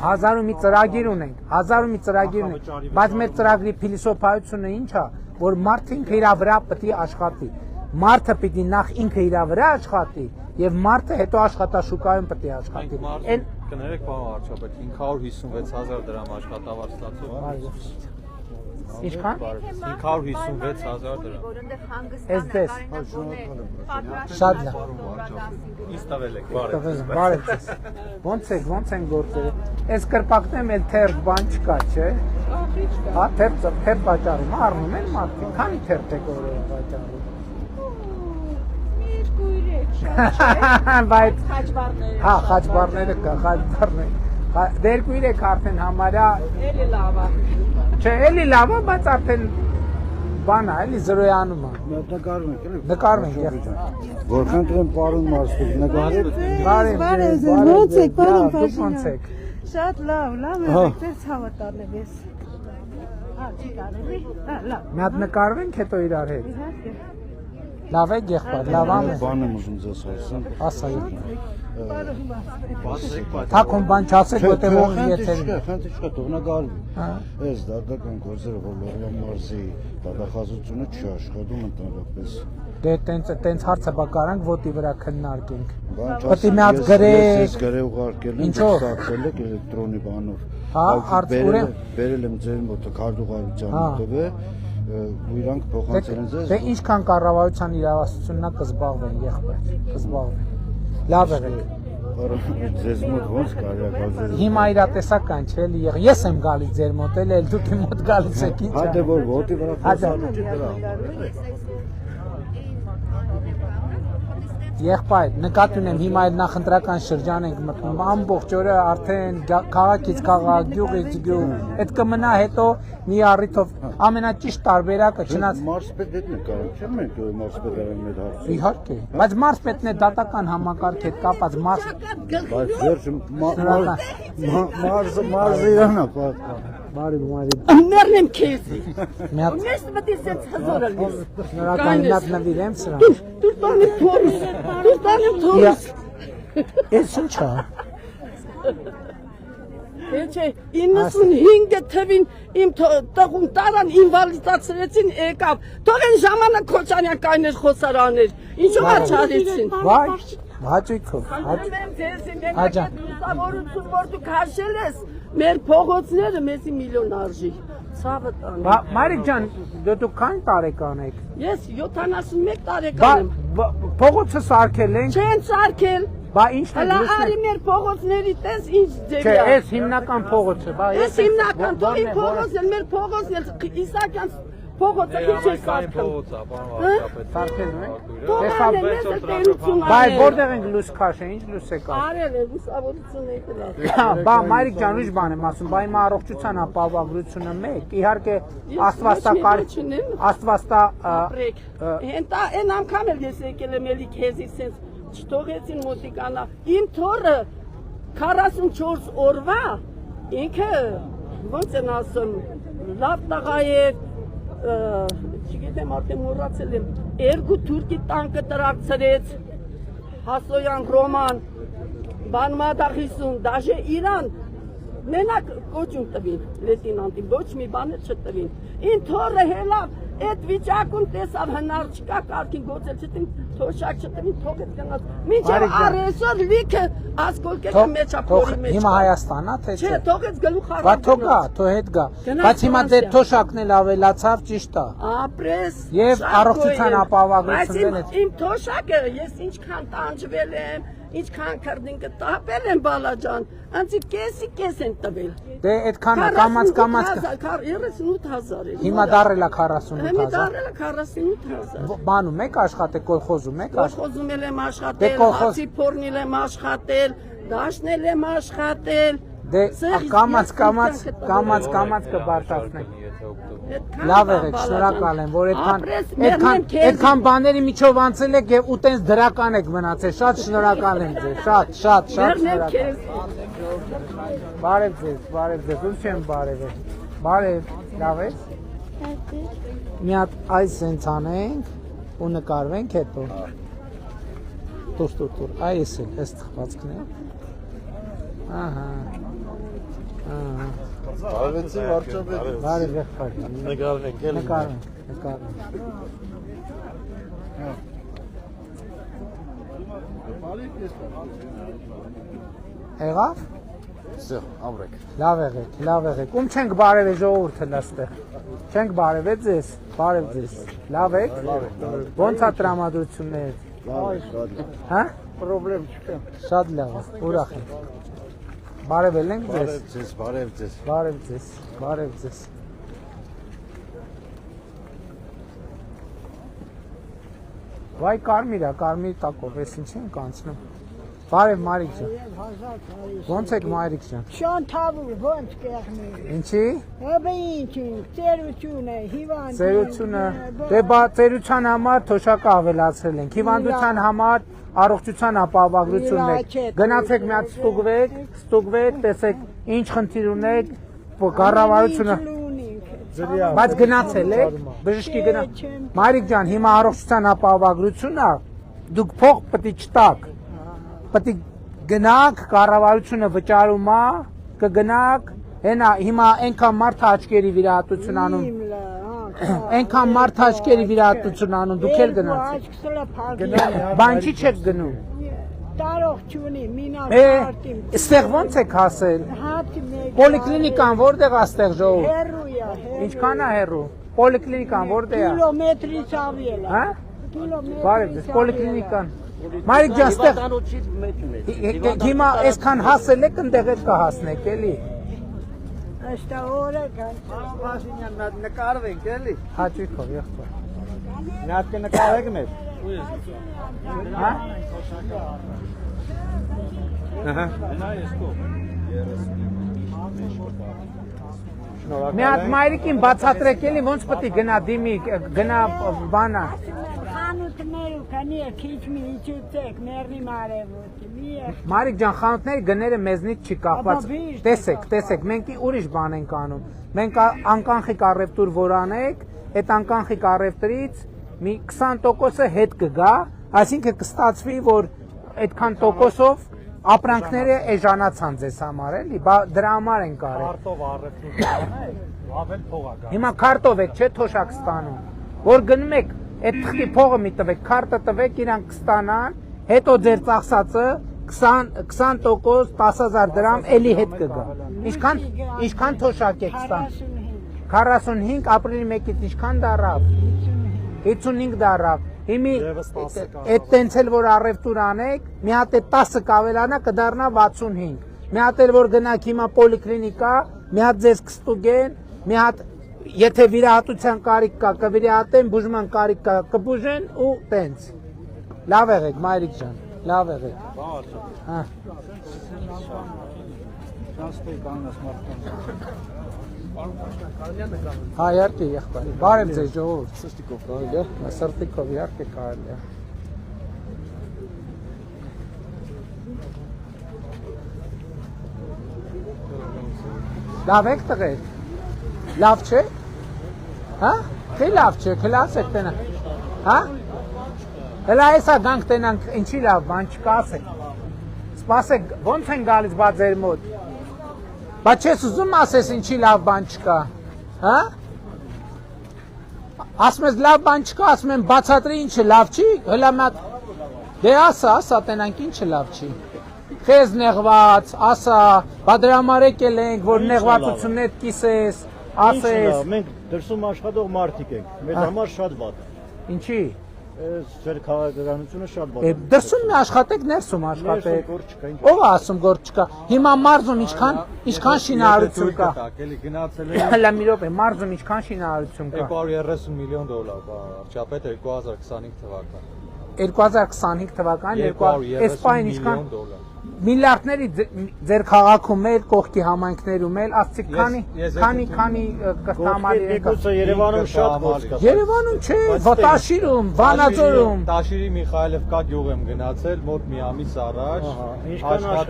հազարու մի ծրագիր ունենք բայց մեր ծրագրի փիլիսոփայությունը ինչ է որ մարդը ինքը իր վրա պետք է աշխատի մարդը պիտի նախ ինքը իր վրա աշխատի եւ մարդը հետո աշխատաշուկայում պետք է աշխատի այն կներեք պարոն վարչապետ 556,000 դրամ աշխատավարձ ստացող Ինչքան 556,000 դրամ Էսպես շատ լավ Ինչ տվել եք բարև ոնց են գործերը այս կրպակներում էլ թերթ բան չկա չէ հա թերթ վաճառում առնում են մարդիկ քանի թերթ եք օրը վաճառում բայց հա խաչբարները կա խաչբարները դերկույրեք արդեն համարյա էլի լավ է չէ էլի լավ է բայց արդեն բան է էլի զրոյանում է նկարում ենք որքան դրան պարոն Մարսպետ նկարել ոնց եք պարոն ոնց եք շատ լավ եք դեր ցավը տալով ես հա չի կարելի լավ մի հատ նկարվենք հետո իրար հետ լավ է եղբայր լավ է բան եմ ուզում ձեզ ասեմ ասա Թակում բան չասեք, որտեղ ողի եթերին։ Խնդիր չկա, թողնագարվի։ Այս դատական գործերը, որ Լոռու մարզի դատախազությունը չի աշխատում ընդհանրապես։ Դե տենց հարցը բակարանք ոտի վրա քննարկենք։ Պետք է մի հատ գրեք։ Ես գրե ուղարկել եմ, ստացել եք էլեկտրոնի բանով։ Հա, արդյունքում բերել եմ ձեր մոտ քարտուղարության մոտով է, ու իրանք փոխանցել են ձեզ։ Դե ինչքան կառավարության իրավասություննա կզբաղվեն, եղբայր, կզբաղվեն։ Լավ եղեք։ Ձեզ մոտ ոնց կարելի է գալ։ Հիմա իրատեսական չէ, էլի ես եմ գալիս ձեր մոտ, էլ դուք իմ մոտ գալիս եք, ինչ։ Հա դե որ ոտի վրա խոսալու չի դրա։ Եղբայր, նկատի ունեմ հիմա այդ նախընտրական շրջան ենք մտնում, ամբողջ օրը արդեն քաղաքից քաղաք, գյուղից գյուղ, այդ կմնա հետո մի առիթով ամենաճիշտ տարբերակը չնայած Մարսպետ հետ նկարել, չէ՞ մենք Մարսպետարան մեր հարցը։ Իհարկե, բայց Մարսպետն է դատական համակարգ հետ կապած բայց վերջը մարզը իրանա բարի մեռնեմ քեզ մի հատ ես մտի սենց հզորել ես շնորհակալ նավիրեմ սրան դու տանեմ թորս Էս ինչ է Էջե 95 թվին իմ տղուն տարան ինվալիդացրեցին եկավ թող են ժամանակ Քոչարյան կայներ խոսարաներ ինչու աչարեցին վայ հաճույքով հաջան լուսավորություն որ դու քաշել ես մեր փողոցները մեզի միլիոն արժի ցավը տան Մարիկ ջան դուք քանի տարեկան եք ես 71 տարեկան եմ փողոցը սարքել ենք չեն սարքել Բա ինչն է լուսնի արի մեր փողոցների տես ինչ ձևի Չէ, այս հիմնական փողոցը, բա ես հիմնական դու փողոցն մեր փողոցն Իսակյան փողոցը ինչ է սարքել Սարքել եք Տեսավ Բա որտեղ ենք լույս քաշել, ինչ լույս եք արել է լուսավորությունը եկել Բա Մարիկ ջան, ուրիշ բան եմ ասում, բա հիմա առողջության ապահովագրությունը մեկ, իհարկե աստվածտա Հենտա այն անգամ էլ ես եկել եմ էլի քեզի սենց չթողեցին մոտիկանա իմ թորը 44 օրվա ինքը ոնց են ասում լավ տղա է չգիտեմ արդեն մոռացել եմ երկու թուրքի տանկը տրակցրեց Հասոյան Ռոման բան մադախիսուն դաժե Իրան Մենակ կոչում տվին լեյտենանտին, ոչ մի բան չտվին։ Ին թորը հելավ, այդ վիճակում տեսավ հնար չկա, կարգին գործել չտին, թոշակ չտվին, թողեց գնաց։ Մինչև առեսօր լիքը ասկոլկեքը մեջափորի մեջ։ Հիմա Հայաստանա թե չէ։ Չէ, թողեց գլուխ առավ։ Բա թողա, թո հետ գա։ Բայց հիմա դե թոշակն էլ ավելացավ, ճիշտ է։ Ապրես։ Եվ առողջության ապահովագրությունն է։ Իմ թոշակը ես ինչքան տանջվել եմ, ինչքան քրդինքը տապել են բալաջան, անցի կես են տվել։ Դե այդքան կամած 38000 է։ Հիմա դարել է 48000։ Հիմա դարել է 48000։ Բանում եք աշխատել, կոլխոզում եք աշխատել։ Կոլխոզում եմ աշխատել, հացի փորնել եմ աշխատել, դաշնել եմ աշխատել։ Դե կամած կբարձրացնենք։ Լավ եղեք, շնորհակալ եմ, որ այդքան բաների միջով անցել եք եւ ուտենց դրական եք մնացել։ Շատ շնորհակալ եմ ձեզ, շատ շնորհակալ։ Բարև ձեզ, ում չեմ բարևել։ Բարև, լավ եք։ Մի հատ այս սենց անենք ու նկարվենք հետո։ Տուր, այս էլ, այս թխվածքն է։ Ահա։ Բարևեցի վարչապետ։ Բարև եղբայր։ Նկարվենք, էլի։ Նկարվենք։ Եղավ։ Всё, ամրեք։ Լավ եղեք։ Ում չենք բարևել ժողովուրդը լաստեղ։ Չենք բարևել ձեզ, բարև ձեզ։ Լավ եք։ Ոնց է տրամադրությունները։ Հա? Պրոբլեմ չկա։ Շատ լավ է, ուրախ եմ։ Բարևել ենք ձեզ։ Բարև ձեզ։ Վայ կարմիր տակով, ես ինչ ենք անցնում։ Բարև Մարիկ ջան։ Ոնց եք Մարիկ ջան։ Շան թավուր, ոնց կեղնի։ Ինչի։ Հəbə ինչին, ծերությունը, հիվանդ։ Ծերությունը, դե բա ծերության համար թոշակը ավելացրել ենք։ Հիվանդության համար առողջության ապահովագրությունն եք։ Գնացեք մի հատ ստուգվեք, տեսեք ինչ խնդիր ունեք, կառավարությունը։ Բայց գնացել եք, բժշկի գնա։ Մարիկ ջան, հիմա առողջության ապահովագրությունն է, դուք փող պետք է չտաք։ Պետք է գնաք, կառավարությունը վճարում է, կգնաք, հենա հիմա այնքան մարդ աչքերի վիրահատություն անում։ Այնքան մարդ աչքերի վիրահատություն անում, դուք էլ գնացեք։ Բան չի չեք գնում։ Տարող չունի, մինակ Ստեղ ոնց եք հասել։ Պոլիկլինիկան որտեղ է ստեղ ժողովուրդ։ հերու է, Ինչքան է հեռու։ Պոլիկլինիկան որտեղ է։ կիլոմետրից ավել է։ Հա։ Բարև ձեզ, պոլիկլինիկան։ Մարիկ ջան, ստեղ հիմա այսքան հասել եք, ընդեղ էլ կհասնեք, էլի։ Ըստ օրը կան։ Փաշինյան նկարվենք, էլի։ Հաճույքով, եղբայր։ Մի հատ կնկարեք մեզ։ Հա։ Ահա։ Մի հատ մայրիկին բացատրեք էլի, ոնց պետք է գնա դիմի, գնա բանա։ Խանութներու քանի քիչ մի իջուցեք, մեռնի մարևոտ։ Մարիկ ջան, խանութների գները մեզնից չի կախված։ Տեսեք, մենք ուրիշ բան ենք անում։ Մենք անկանխիկ առևտուր որ անենք, այդ անկանխիկ առևտրից մի 20%-ը հետ կգա, այսինքն կստացվի, որ այդքան տոկոսով ապրանքները էժանացան ձեզ համար, էլի, դրա համար են կարել։ Քարտով առևտուր կանեք, ավել փող է գա։ Հիմա քարտով եք, չէ՞ թոշակ ստանում։ Որ գնում եք, այդ թղթի փողը մի տվեք, քարտը տվեք, իրանք կստանան, հետո ձեր ծախսածը 20% 10000 դրամ էլի հետ կգա։ Ինչքան թոշակ եք ստան։ 45 ապրիլի 1-ից ինչքան դարավ։ 55 դարավ։ Հիմի այդ տենց էլ որ առևտուր անեք, մի հատ է 10-ը կավելանա կդառնա 65։ Մի հատ էլ որ գնաք հիմա պոլիկլինիկա, մի հատ ձեզ կստուգեն, մի հատ եթե վիրահատության կարիք կա, կվիրահատեն, բուժման կարիք կա, կբուժեն ու տենց։ Լավ եղեք, Մարիկ ջան, լավ եղեք։ Հա։ Հա, իհարկե, եղբայր։ Բարև ձեզ ժողովուրդ։ Սրտիկով կարելի է։ Սրտիկով իհարկե կարելի է։ Լավ եք տղեր։ Լավ չէ։ Հա? Թե լավ չէ, քլասեք տենա։ Հա? Հələ այսա գանք տենանք, ինչի լավ, բան չկա ասեք։ Սպասեք, ոնց են գալիս բա ձեր մոտ։ Բայց չես ուզում ասես ինչի լավ բան չկա, հա? Ասում ես լավ բան չկա, ասում եմ բացատրի ինչը լավ չի, հլա մատ դե ասա, տենանք ինչը լավ չի։ Քեզ նեղված, ասա, բա դրա համար եկել ենք, որ նեղվածություններ կիսես, ասես։ Մենք դրսում աշխատող մարդիկ ենք, մեր համար շատ վատ է։ Ինչի։ Ձեր քաղաքականությունը շատ վատ է։ Դրսում մի աշխատեք, ներսում աշխատեք։ Ո՞վ է ասում գործ չկա։ Հիմա մարզում ինչքան շինարարություն կա։ Հələ մի րոպե, մարզում ինչքան շինարարություն կա։ 230 միլիոն դոլար, վարչապետ 2025 թվական։ 2025 թվական, այս պահին ինչքան միլիարդների ձեր քաղաքում էլ, կողքի համայնքներում էլ, ասցիք քանի կստամարի եկա։ Միգուցե Երևանում շատ գործ կա։ Երևանում չէ, Տաշիրում, Վանաձորում։ Տաշիրի Միխայելովկա գյուղ եմ գնացել մոտ մի ամիս առաջ։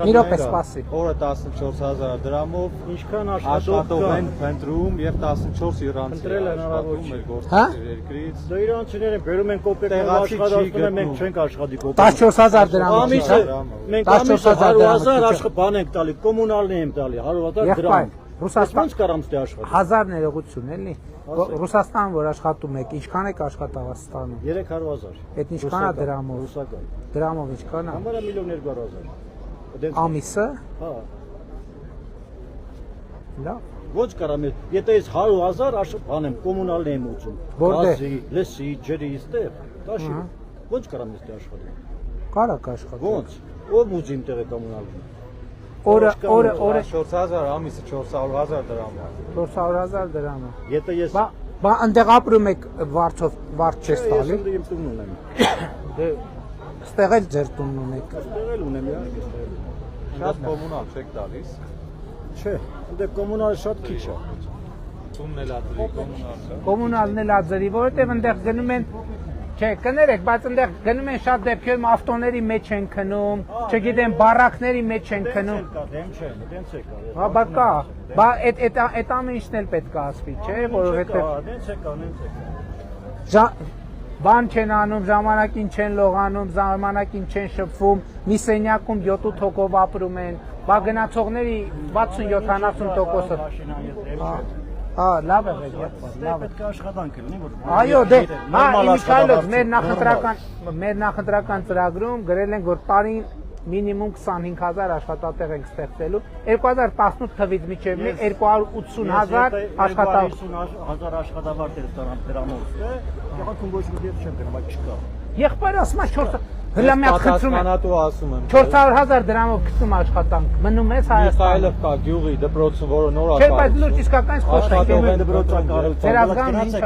Մի րոպե սպասի։ Օրը 14000 դրամով ինչքան աշխատող են փնտրում եւ 14 իրանցի աշխատում մեր գործընկեր երկրից։ Դե իրանցիները բերում են կոպեկով աշխատում են, մենք չենք աշխատի կոպեկ։ 14000 դրամով։ Մենք ամիսը 100,000 աշխ բան ենք տալի, կոմունալն եմ տալի, 100,000 դրամ։ Ռուսաստան կարամ ստե աշխատի։ 1000 ներողություն էլի։ Ռուսաստան որ աշխատում եք, ինչքան եք աշխատավա ստանում։ 300,000։ Այդ ինչքան է դրամով։ Ռուսական։ Դրամով ինչքան է։ Համարը 1,200,000։ Ամիսը։ Հա։ Լավ։ Ոչ կարամ, եթե ես 100,000 աշխ բան եմ, կոմունալն եմ ուծում։ Գազի, լսի, ջրի ստեղ, տաշի։ Ոչ կարամ ստե աշխատի։ Կարակ աշխատի։ Ոնց։ Ով ուզի իմ տեղը կոմունալն։ Օրը 4000 ամիսը 400,000 դրամ է։ 400,000 դրամ է։ Եթե ես Բա այնտեղ ապրում եք վարձ չես տալի։ Ես իմ տունն ունեմ։ Դե ստեղ էլ ձեր տունն ունեք։ Ստեղ էլ ունեմ, իհարկե։ Շատ կոմունալ չեք տալիս։ Չէ, դե կոմունալը շատ քիչ է։ Տունն էլ ադրի կոմունալը։ Կոմունալն էլ ադրի, որովհետև այնտեղ գնում են Չէ, կներեք, բայց այնտեղ գնում են շատ դեպքերում ավտոների մեջ են քնում, չգիտեմ, բարակների մեջ են քնում։ Դեմ չէ, դենց է կա։ Հա, բա կա։ Բա այդ ամեն ինչն էլ պետք է ասվի, չէ, որովհետև դենց է կա։ Բան չեն անում, ժամանակին չեն լողանում, ժամանակին չեն շփվում, մի սենյակում 7-8 հոգով ապրում են, բա գնացողների 60-70%-ը։ Հա, լավ է, լավ է։ Պետք է աշխատանք լինի, որ Այո, դե, հա, Միքայելոս, մեր նախընտրական ծրագրում գրել են, որ տարին մինիմում 25000 աշխատատեղ ենք ստեղծելու, 2018 թվից մինչև 280,000 աշխատավարձ։ 50,000 աշխատավարձ էր դրամով, քաղաքում ոչ մի դեպք չեմ գնում, բայց չկա։ Եղբայրը ասում է 400 Հլա մի հատ խնդրում եմ։ ասում եմ։ 400,000 դրամով գցում աշխատանք։ Մնում ես Հայաստանում։ Միխայելովկա գյուղի դպրոցը, որը նոր Չէ, բայց լուրջ իսկական խոսք ենք։ դպրոցակառույց։ Ձեր ազգանունը ի՞նչ է։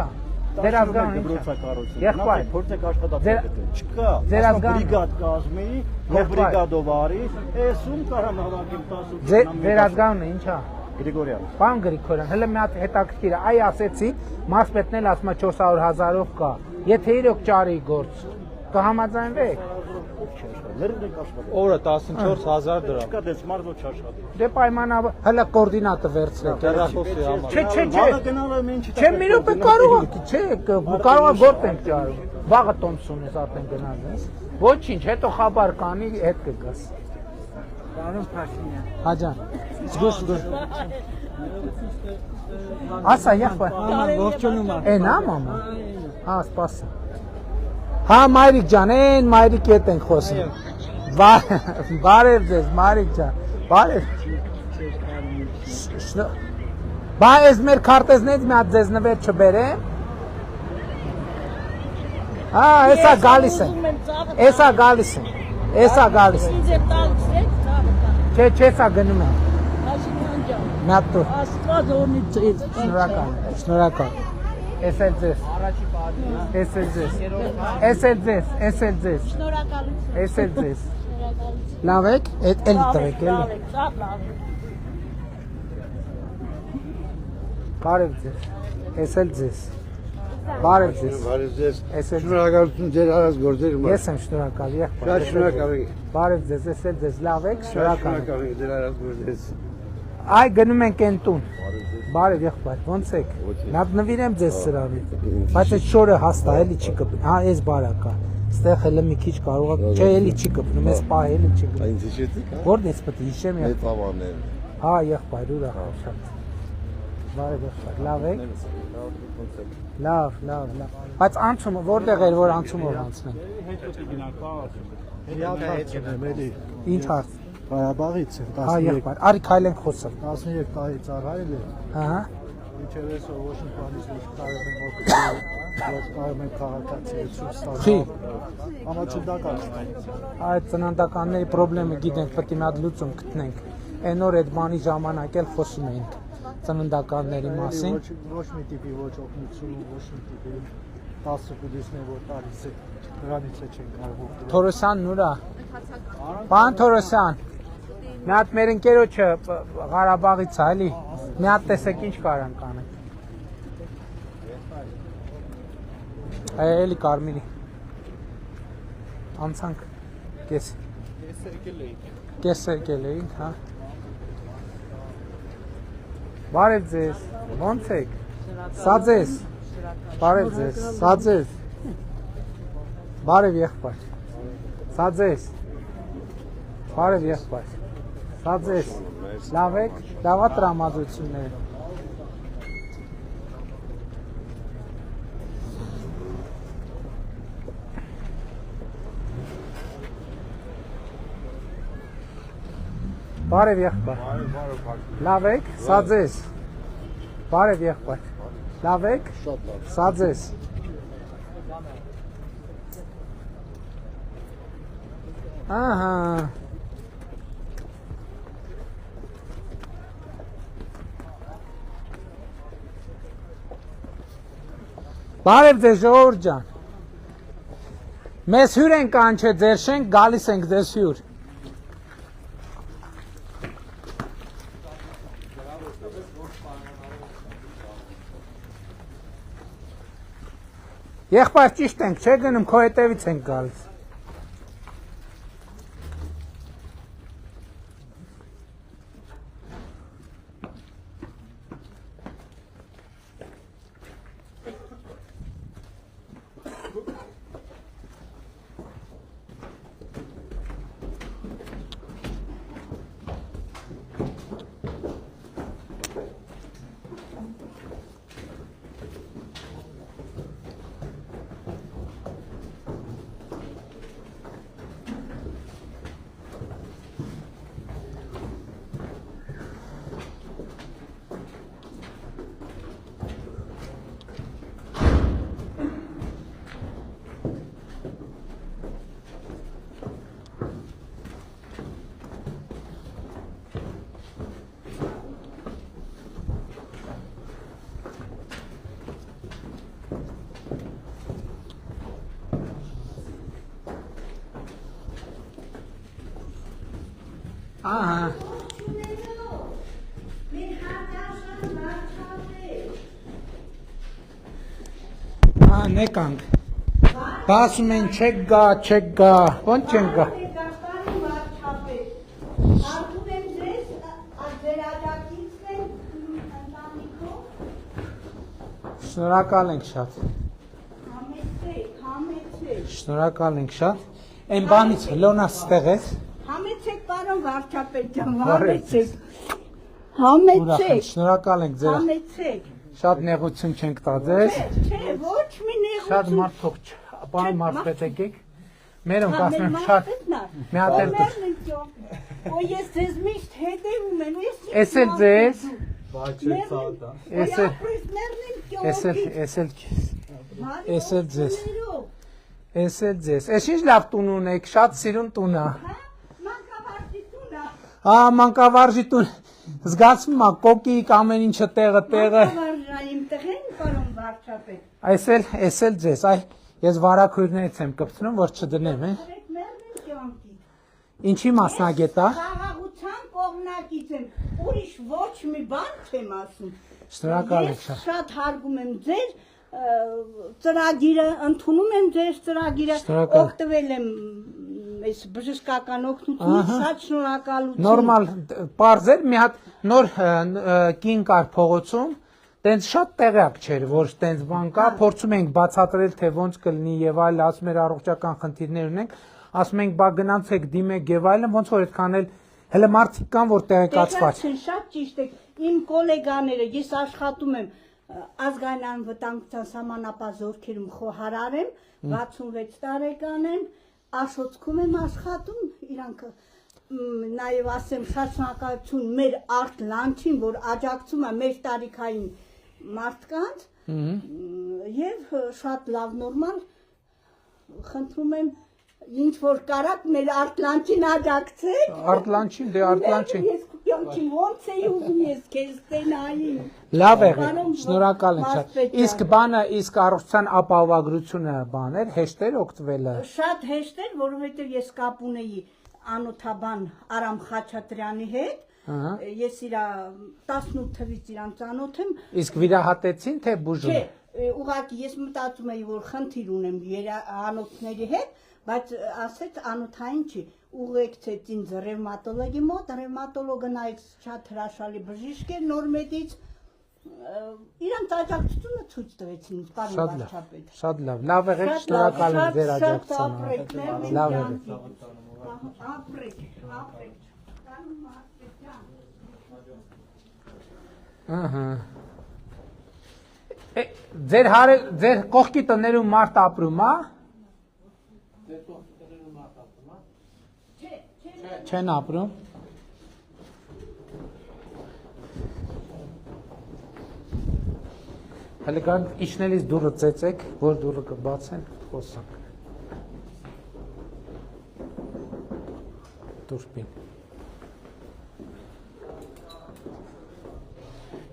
Ձեր ազգանունը ի՞նչ է։ Դպրոցակառույց։ Եղբայր, փորձեք աշխատատեղ գտնել։ Չկա։ Ձեր ազգանունը բրիգադ կազմի, բրիգադով արի, էսում կարամ հավաքեմ 10։ Ձեր ազգանունը ի՞նչ է։ Գրիգորյան։ Պարոն Գրիգորյան, հələ մի հատ հետաքրքիր է, այ ասեցի, մարզպետն էլ ասում է 400,000-ով կա։ Եթե իրոք ճարի գործ, կհամաձայնվեք։ Օրը 14000 դրամ։ Չկա դες մարզո չաշխատի։ Դե պայմանավոր, հələ կոորդինատը վերցրեք։ Հեռախոսի համար։ Չէ։ Գնալը մենք Չէ, մի րոպե կարող է, չէ, կարող է գործ ենք ճարում։ Վաղը տոմսուն ես արդեն գնալ ես։ Ոչինչ, հետո խաբար կանի, հետ կգաս։ Պարոն Փաշինյան։ Հաջան։ Զգուշ։ Ասա, եղբայր։ Ողջունում եմ։ Էնա մամա։ Հա, սպասի։ Հա, Մայրիկ ջան, այն Մայրիկի հետ ենք խոսում։ Բարև ձեզ, Մայրիկ ջան։ Բարև։ Բա ես մեր քարտեզներից մի հատ ձեզ նվեր չբերեմ։ Հա, էսա գալիս են։ Էսա գալիս են։ Էսա գալիս են։ Չէ, սա գնում եմ։ Մի հատ տուր։ Աստված օրնի ձեզ։ Շնորհակալ։ Էս էլ ձեզ։ Էս էլ ձեզ։ Էս էլ ձեզ, էս էլ ձեզ։ Շնորհակալություն։ Էս էլ ձեզ։ Լավ եք, էլի տվեք, էլի։ Շատ լավ։ Բարև ձեզ։ Էս էլ ձեզ։ Բարև ձեզ։ Բարև ձեզ։ Էս էլ Շնորհակալություն ձեր արած գործերի համար։ Ես եմ շնորհակալ, եղբայր։ Շատ շնորհակալ եմ։ Բարև ձեզ, էս էլ ձեզ, լավ եք, շնորհակալ։ Շնորհակալ եմ ձեր արած գործերից։ Այ գնում ենք այն տուն։ Բարև եղբայր, ոնց եք։ Նա նվիրեմ ձեզ սրանից։ Բայց այդ շորը հաստա էլի չի կպնում։ Հա, էս բարակա։ Ստեղ հələ մի քիչ կարող է, չէ, էլի չի կպնում, էս պահ էլի չի կպնում։ Այնց հիշեցիք, հա։ Որն էս պետք է հիշեմ։ Այդ ավաններ։ Հա, եղբայր։ եղբայր, ուրախ շատ։ Բարև եղբայր, լավ եք։ Լավ։ Բայց անցումը որտեղ էր որ անցումով անցնենք։ Հետո գնանք ասում։ Ինչ հարց։ Ղարաբաղից է, Հա, եղբայր, արի քայլենք խոսել։ 13 տարի ծառայել է։ Ահա։ Ինչև այսօր Վաշինգտոնից կարող եմ օգնել քաղաքացիություն ստանալ։ Խի։ Համաչնդական։ Այդ ծննդականների խնդիրը գիտենք, պետք է մի հատ լուծում գտնենք։ Այն օր այդ բանի ժամանակ էլ խոսում էինք ծննդականների մասին։ Ոչ մի տիպի ոչ օգնություն, ոչ մի տիպի 10 կուլիսն է որ տալիս է, դրանից է չեն կարող օգնել։ Թորոսյանն ուրա։ Պարոն Թորոսյան, մի հատ մեր ընկերոջը Ղարաբաղից է, էլի։ Մի հատ տեսեք ինչ կարանք անենք։ Էլի Կարմիրի։ Անցանք կես եկել էինք, հա։ Բարև ձեզ, ո՞նց եք։ Սա ձեզ։ Բարև ձեզ, սա ձեզ։ Բարև եղբայր։ Սա ձեզ։ Բարև եղբայր։ Սա ձեզ։ Լավ եք, լավա տրամադրությունները։ Բարև եղբայր։ Լավ եք, սա ձեզ։ Բարև եղբայր։ Լավ եք, սա ձեզ։ Ահա։ Բարև ձեզ ժողովուրդ ջան։ Մեզ հյուր ենք կանչել ձեր շենք, գալիս ենք ձեզ հյուր։ Եղբայր ճիշտ ենք, չէ գնում, քո հետևից ենք գալիս։ Ահա։ Նեկանք։ Բասում են չեք գա, ոնց չեն գա։ Շնորհակալ ենք շատ։ Շնորհակալ ենք շատ։ Այն բանից հլոնա ստեղ ես։ Համեցեք պարոն վարչապետ ջան, համեցեք։ Համեցեք։ Շնորհակալ ենք ձեր։ Համեցեք։ Շատ նեղություն չենք տա ձեզ։ Չէ, ոչ մի նեղություն։ Շատ մարդ թող պարոն մարդ եկեք։ Մերոնք ասում են շատ մի հատ էլ Օ ես ձեզ միշտ հետևում եմ, Էս էլ ձեզ։ Էս էլ ձեզ։ Էս ինչ լավ տուն ունեք, շատ սիրուն տուն է։ Մանկավարժի տուն։ Զգացվում է կոկիկ ամեն ինչը տեղը։ Մանկավարժային տեղ են, պարոն վարչապետ։ Էս էլ ձեզ, այ ես վարակույրներից եմ կպցնում, որ չդնեմ, Ինչի մասնագետ է։ Խաղաղության կողմնակից եմ, ուրիշ ոչ մի բան չեմ ասում։ Շնորհակալ եմ շատ։ Ես շատ հարգում եմ ձեր ծրագիրը, ընդունում եմ ձեր ծրագիրը, օգտվել եմ այս բժշկական օգնությունից, շատ շնորհակալություն։ Նորմալ պարզեր մի հատ նոր կին կար փողոցում, տենց շատ տեղյակ չէր, որ տենց բան կա, փորձում ենք բացատրել, թե ոնց կլինի եւ այլ, ասում էր առողջական խնդիրներ ունենք, ասում ենք բա գնացեք դիմեք եւ այլն, ոնց որ այդքան էլ Հələ մարդիկ կան, որ տեղեկացված։ Շատ ճիշտ է։ Իմ գոլեգաները, ես աշխատում եմ ազգային անվտանգության սահմանապահ զորքերում խոհարար եմ, 66 տարեկան եմ, Աշոտսկում եմ աշխատում, իրանք նաև ասեմ շատ շնորհակալություն մեր արտ լանչին, որ աջակցում է մեր տարիքային մարդկանց եւ շատ լավ նորմալ խնդրում եմ ինչ որ կարաք մեր արտ լանչին աջակցեք։ Արտ լանչին, դե արտ լանչին։ Ես կյանքի ոնց էի ուզում ես քեզ տենայի։ Լավ է, շնորհակալ եմ շատ։ Իսկ բանը, իսկ առողջության ապահովագրությունը բաներ, հեշտեր օգտվելը։ Շատ հեշտ էր, որովհետև ես կապ ունեի անոթաբան Արամ Խաչատրյանի հետ։ Ես իր 18 թվից իրան ծանոթ եմ։ Իսկ վիրահատեցին թե բուժում։ Չէ, ուղղակի ես մտածում էի, որ խնդիր ունեմ անոթների հետ, բայց ասեց անոթային չի, ուղեկցեց ինձ ռևմատոլոգի մոտ, ռևմատոլոգը նայեց շատ հրաշալի բժիշկ էր Նորմեդից, իրանց աջակցությունը ցույց տվեցին ինձ, պարոն վարչապետ։ Շատ լավ, լավ եղեք, շնորհակալ եմ ձեր աջակցությանը։ Լավ եղեք։ Ահա։ Ձեր կողքի տներում մարդ ապրում է։ Չեն ապրում։ Հələ կան իջնելիս դուրը ծեծեք, որ դուրը կբացեն, խոսանք։ Դուրպին։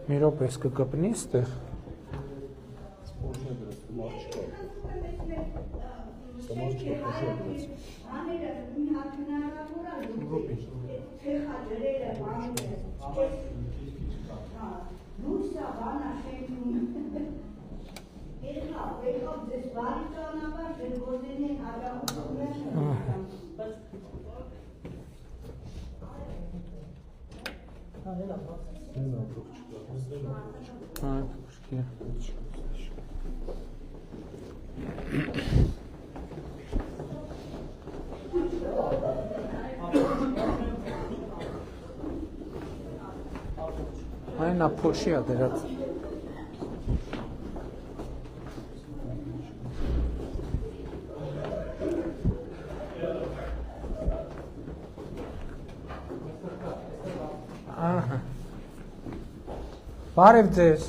Մի րոպե կգտնի ստեղ։ Այն ապոշի է դրած։ Ահա։ Բարև ձեզ։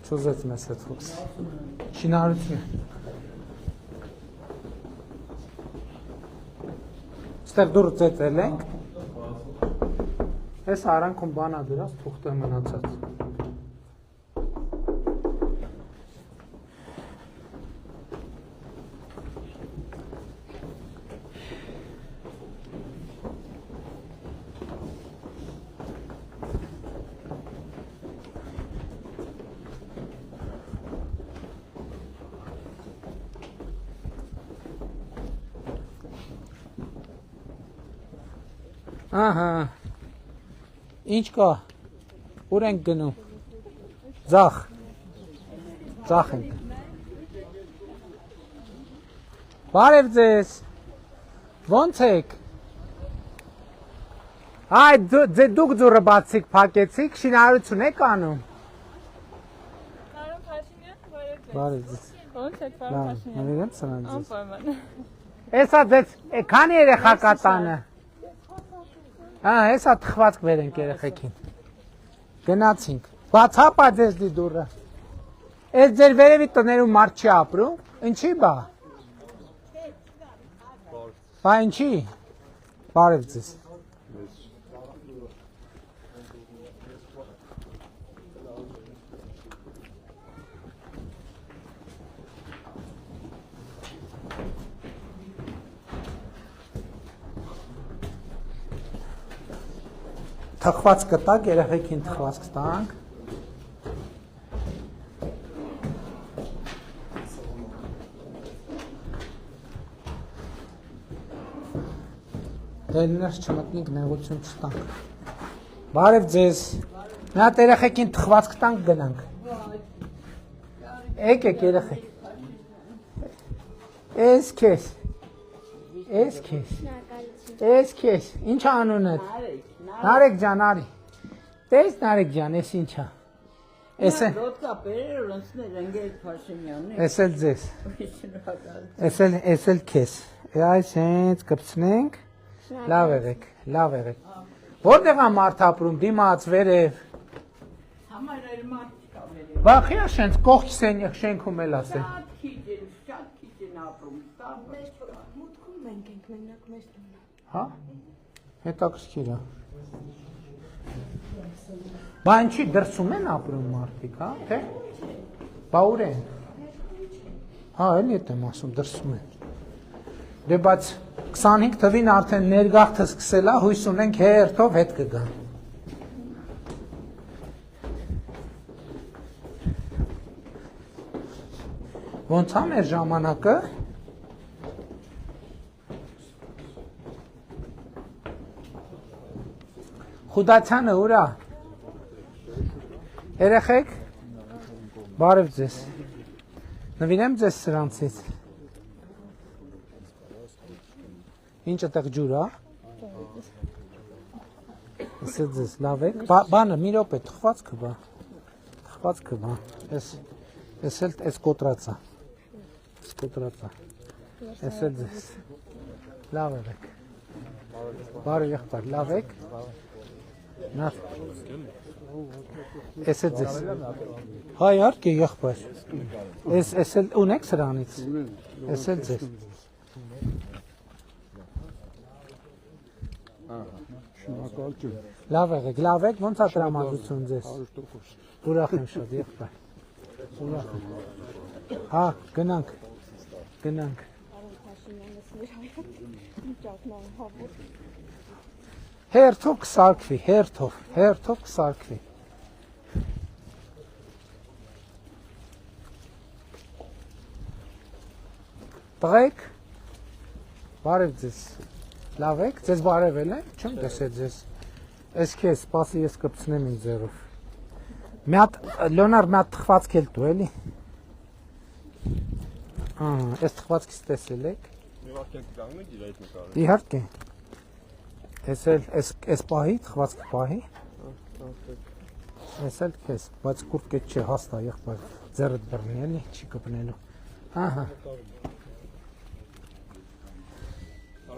Չուզեց մեզ հետ խոսել։ Շինարարություն։ Ստեղ դուրս ծեծել ենք։ Այս արանքում բանա դրած, թուղթը մնացած։ Ահա։ Ինչ կա, ուր ենք գնում, ձախ ենք, բարև ձեզ, ոնց եք, դուք ձուրը բացիկ պակեցիք, շինարություն եք անում, բարև ձեզ, ոնց եք պարոն Փաշինյան, էսա ձեզ, քանի երեխա կա տանը, հեսա թխվածք վերենք երեխեքին, գնացինք, բացապա ձեզ դի դուրը, ես ձեր վերևի տներում մարդ չի ապրում, ինչի բա, բա ինչի, բարև ձեզ, թխված կտակ, երեխեքին թխված կտանք, դելիներ չմտնինք, նեղություն չտանք, բարև ձեզ, մի հատ երեխեքին թխված կտանք գնանք, եկեք երեխեք, ես քեզ, Էս քեզ, ինչ անունդ։ Նարեկ ջան, արի։ Տես Նարեկ ջան, էս ինչա։ Էս է։ Ռոդկա բերեր ոնցներ ընկեր Փաշինյանն։ Էս էլ ձեզ։ Էս էլ քեզ։ Այս հենց կպցնենք։ Լավ եղեք։ Որտեղ է մարդ ապրում, դիմաց, վերև։ Համար էլ մարդ կա վերև։ Բախի է շենց կողքի շենքում էլ ասեն։ Շատ քիչ են ապրում։ Մուտքում մենք ենք մենակ մեր տունը։ Հա։ Հետաքրքիր է։ Բա ինչի դրսում են ապրում մարդիկ, հա, թե։ Բա ուր են։ Հա, էլի եմ ասում, դրսում են։ Դե բայց 25 թվին արդեն ներգաղթը սկսել է, հույս ունենք հերթով հետ կգան։ Ոնց է մեր ժամանակը։ Խուդացյանը ուր է։ Երեխեք։ Բարև ձեզ։ Նվիրեմ ձեզ սրանցից։ Ինչ այդտեղ ջուր է։ Ասել ձեզ լավ եք։ Բանը մի րոպե թխվածքը բա։ Թխվածքը բա։ Էս էլ էս կոտրածա։ Էս կոտրածա։ Էս էլ ձեզ։ Լավ եք։ Բարև եղբայր, լավ եք։ Նա Էս էլ ձեզ։ Հա իհարկե եղբայր։ Էս էլ ունեք սրանից։ Էս էլ ձեզ։ Լավ եղեք, ոնց է տրամադրություն ձեզ։ Ուրախ եմ շատ, եղբայր։ Ուրախ եմ։ Հա, գնանք։ Հերթով կսարքվի, հերթով կսարքվի։ Տղեկ, բարև ձեզ։ Լավ եք, ձեզ բարևել է, չեմ տեսել ձեզ, ես քեզ, սպասի ես կպցնեմ իմ ձերով, լոնար մի հատ թխվածք էլ դու էլի, ես թխվածքից տեսել եք, իհարկե, ես պահի, թխվածքը պահի, ես էլ քեզ, բայց կուրտ կետ չէ, հաստ է եղբայր, ձերդ բռնի էլի, չի կպնելու, ահա,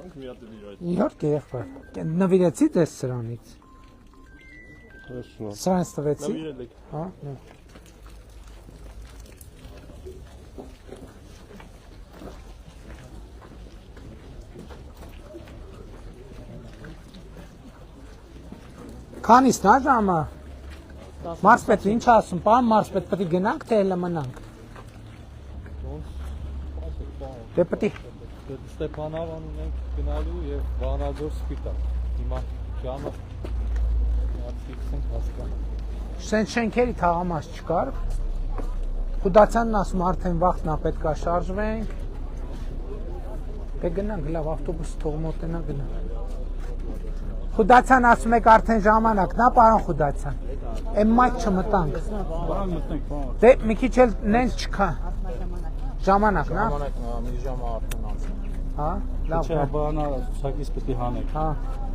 իհարկե եղբայր, նվիրեցի դες սրանից, սրանից տվեցի, քանիսն է ժամը, մարսպետ ինչ ասում, պան մարսպետ պտի գնանք, թե էլը մնանք, դե պտի, Ստեփանավան ունենք գնալու եւ Վանաձոր սպիտակ։ Հիմա ժամը ֆիքսենք հասկանանք։ Սենց շենքերի թաղամաս չկար։ Խուդացյանն ասում արդեն վաղն է պետք է շարժվենք։ Դե գնանք, լավ ավտոբուսը թող մոտենա գնանք։ Խուդացյան ասում եք արդեն ժամանակն է, պարոն Խուդացյան։ Էն մայթ չմտանք։ Դե մի քիչ էլ նենց չկա։ Ժամանակն է։ Ժամանակն է, մի ժամ արդեն անց։ Հա, լավ։ Չէ, բանա ցակից պետք է հանեք։ Հա։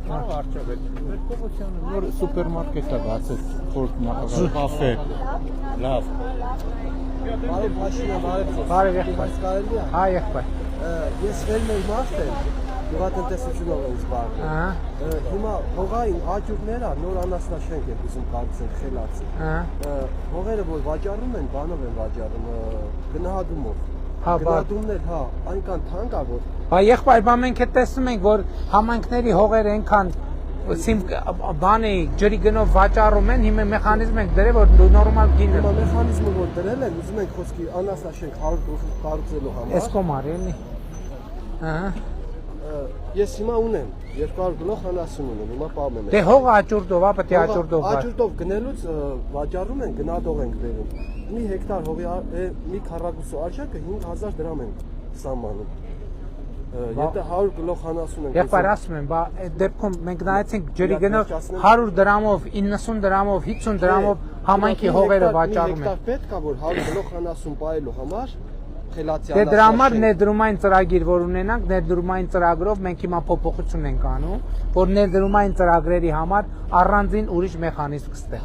Կարող արժեք։ Մեր կողմությանը նոր սուպերմարկետ է բացել, խորտ նախագահ կաֆե։ Լավ։ Բարև Փաշինյան, Բարև եղբայր։ կարելի է։ Հա, եղբայր։ Ես ֆերմեր մարդ եմ, գյուղատնտեսությունով եմ զբաղվում։ Ահա։ Հիմա հողային աճուրները նոր անասնաշենք են ուզում կառուցել, խելացի։ Ահա։ Հողերը որ վաճառում են, բանով են վաճառում, գնահատումով։ Հա, գնահատումն էլ, հա, այնքան թանկ է, որ Բա եղբայր, բա մենք էլ տեսնում ենք, որ համայնքների հողերը այնքան բանի ջրի գնով վաճառում են, հիմա մեխանիզմ ենք դրել, որ նորմալ գինը։ Հիմա մեխանիզմը որ դրել են, ուզում ենք խոսքի անասնաշենք 100 կառուցելու համար։ Էս կոմար էլի։ Ահա։ Ես հիմա ունեմ 200 գլուխ անասուն ունեմ, հիմա պահում եմ։ Դե հողը աճուրդով, ապա թե աճուրդով։ Աճուրդով գնելուց վաճառում են, գնահատող ենք բերում։ Մի հեկտար հողի մի քառակուսու արժեքը 5000 դրամ են սահմանում։ Եթե 100 գլուխ անասուն ենք։ Եղբայր ասում եմ, բա այդ դեպքում մենք նայեցինք ջրի գնով 100 դրամով, 90 դրամով, 50 դրամով համայնքի հողերը վաճառում են։ Պետք է որ 100 գլուխ անասուն պահելու համար խելացի Դե դրա համար ներդրումային ծրագիր որ ունենանք, ներդրումային ծրագրով մենք հիմա փոփոխություն ենք անում, որ ներդրումային ծրագրերի համար առանձին ուրիշ մեխանիզմ կստե։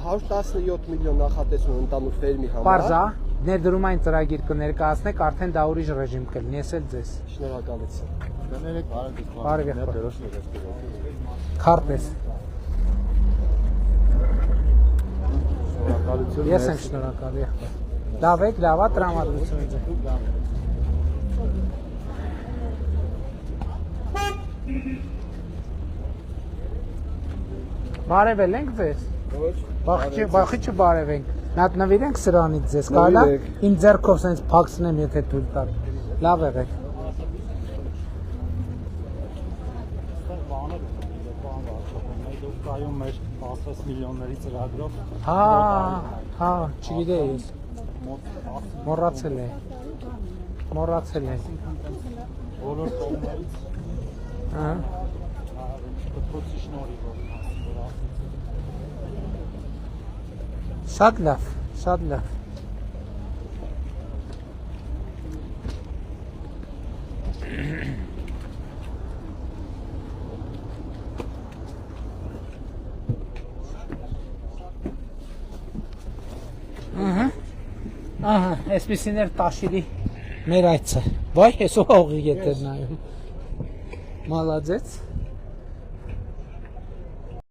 117 միլիոն նախատեսում ընդանուր ֆերմի համար։ Պարզա, ներդրումային ծրագիր կներկայացնեք, արդեն դա ուրիշ ռեժիմ կլինի, ես էլ ձեզ։ Շնորհակալություն։ Կներեք Բարև եղբայր։ Քարտես։ Շնորհակալություն։ Ես եմ շնորհակալ եղբայր։ Լավ եք, լավա տրամադրություն ձեզ։ Բարևել ենք ձեզ։ Բախի չբարևենք։ Նա նվիրենք սրանից ձեզ, կարելի է իմ ձեռքով սենց փակցնեմ, եթե թույլ տաք։ Լավ եղեք։ Կայում մեր 10 միլիոնների ծրագրով։ Հա, չգիտեի ես։ Մոռացել եմ։ Բոլոր կողմերից Հա։ դպրոցի շնորհիվ Շատ լավ, շատ լավ։ Ահա, այսպեսին էր Տաշիրի մեր այցը։ Վայ, հեսո հողի գետեր նայում։ Մալադեց։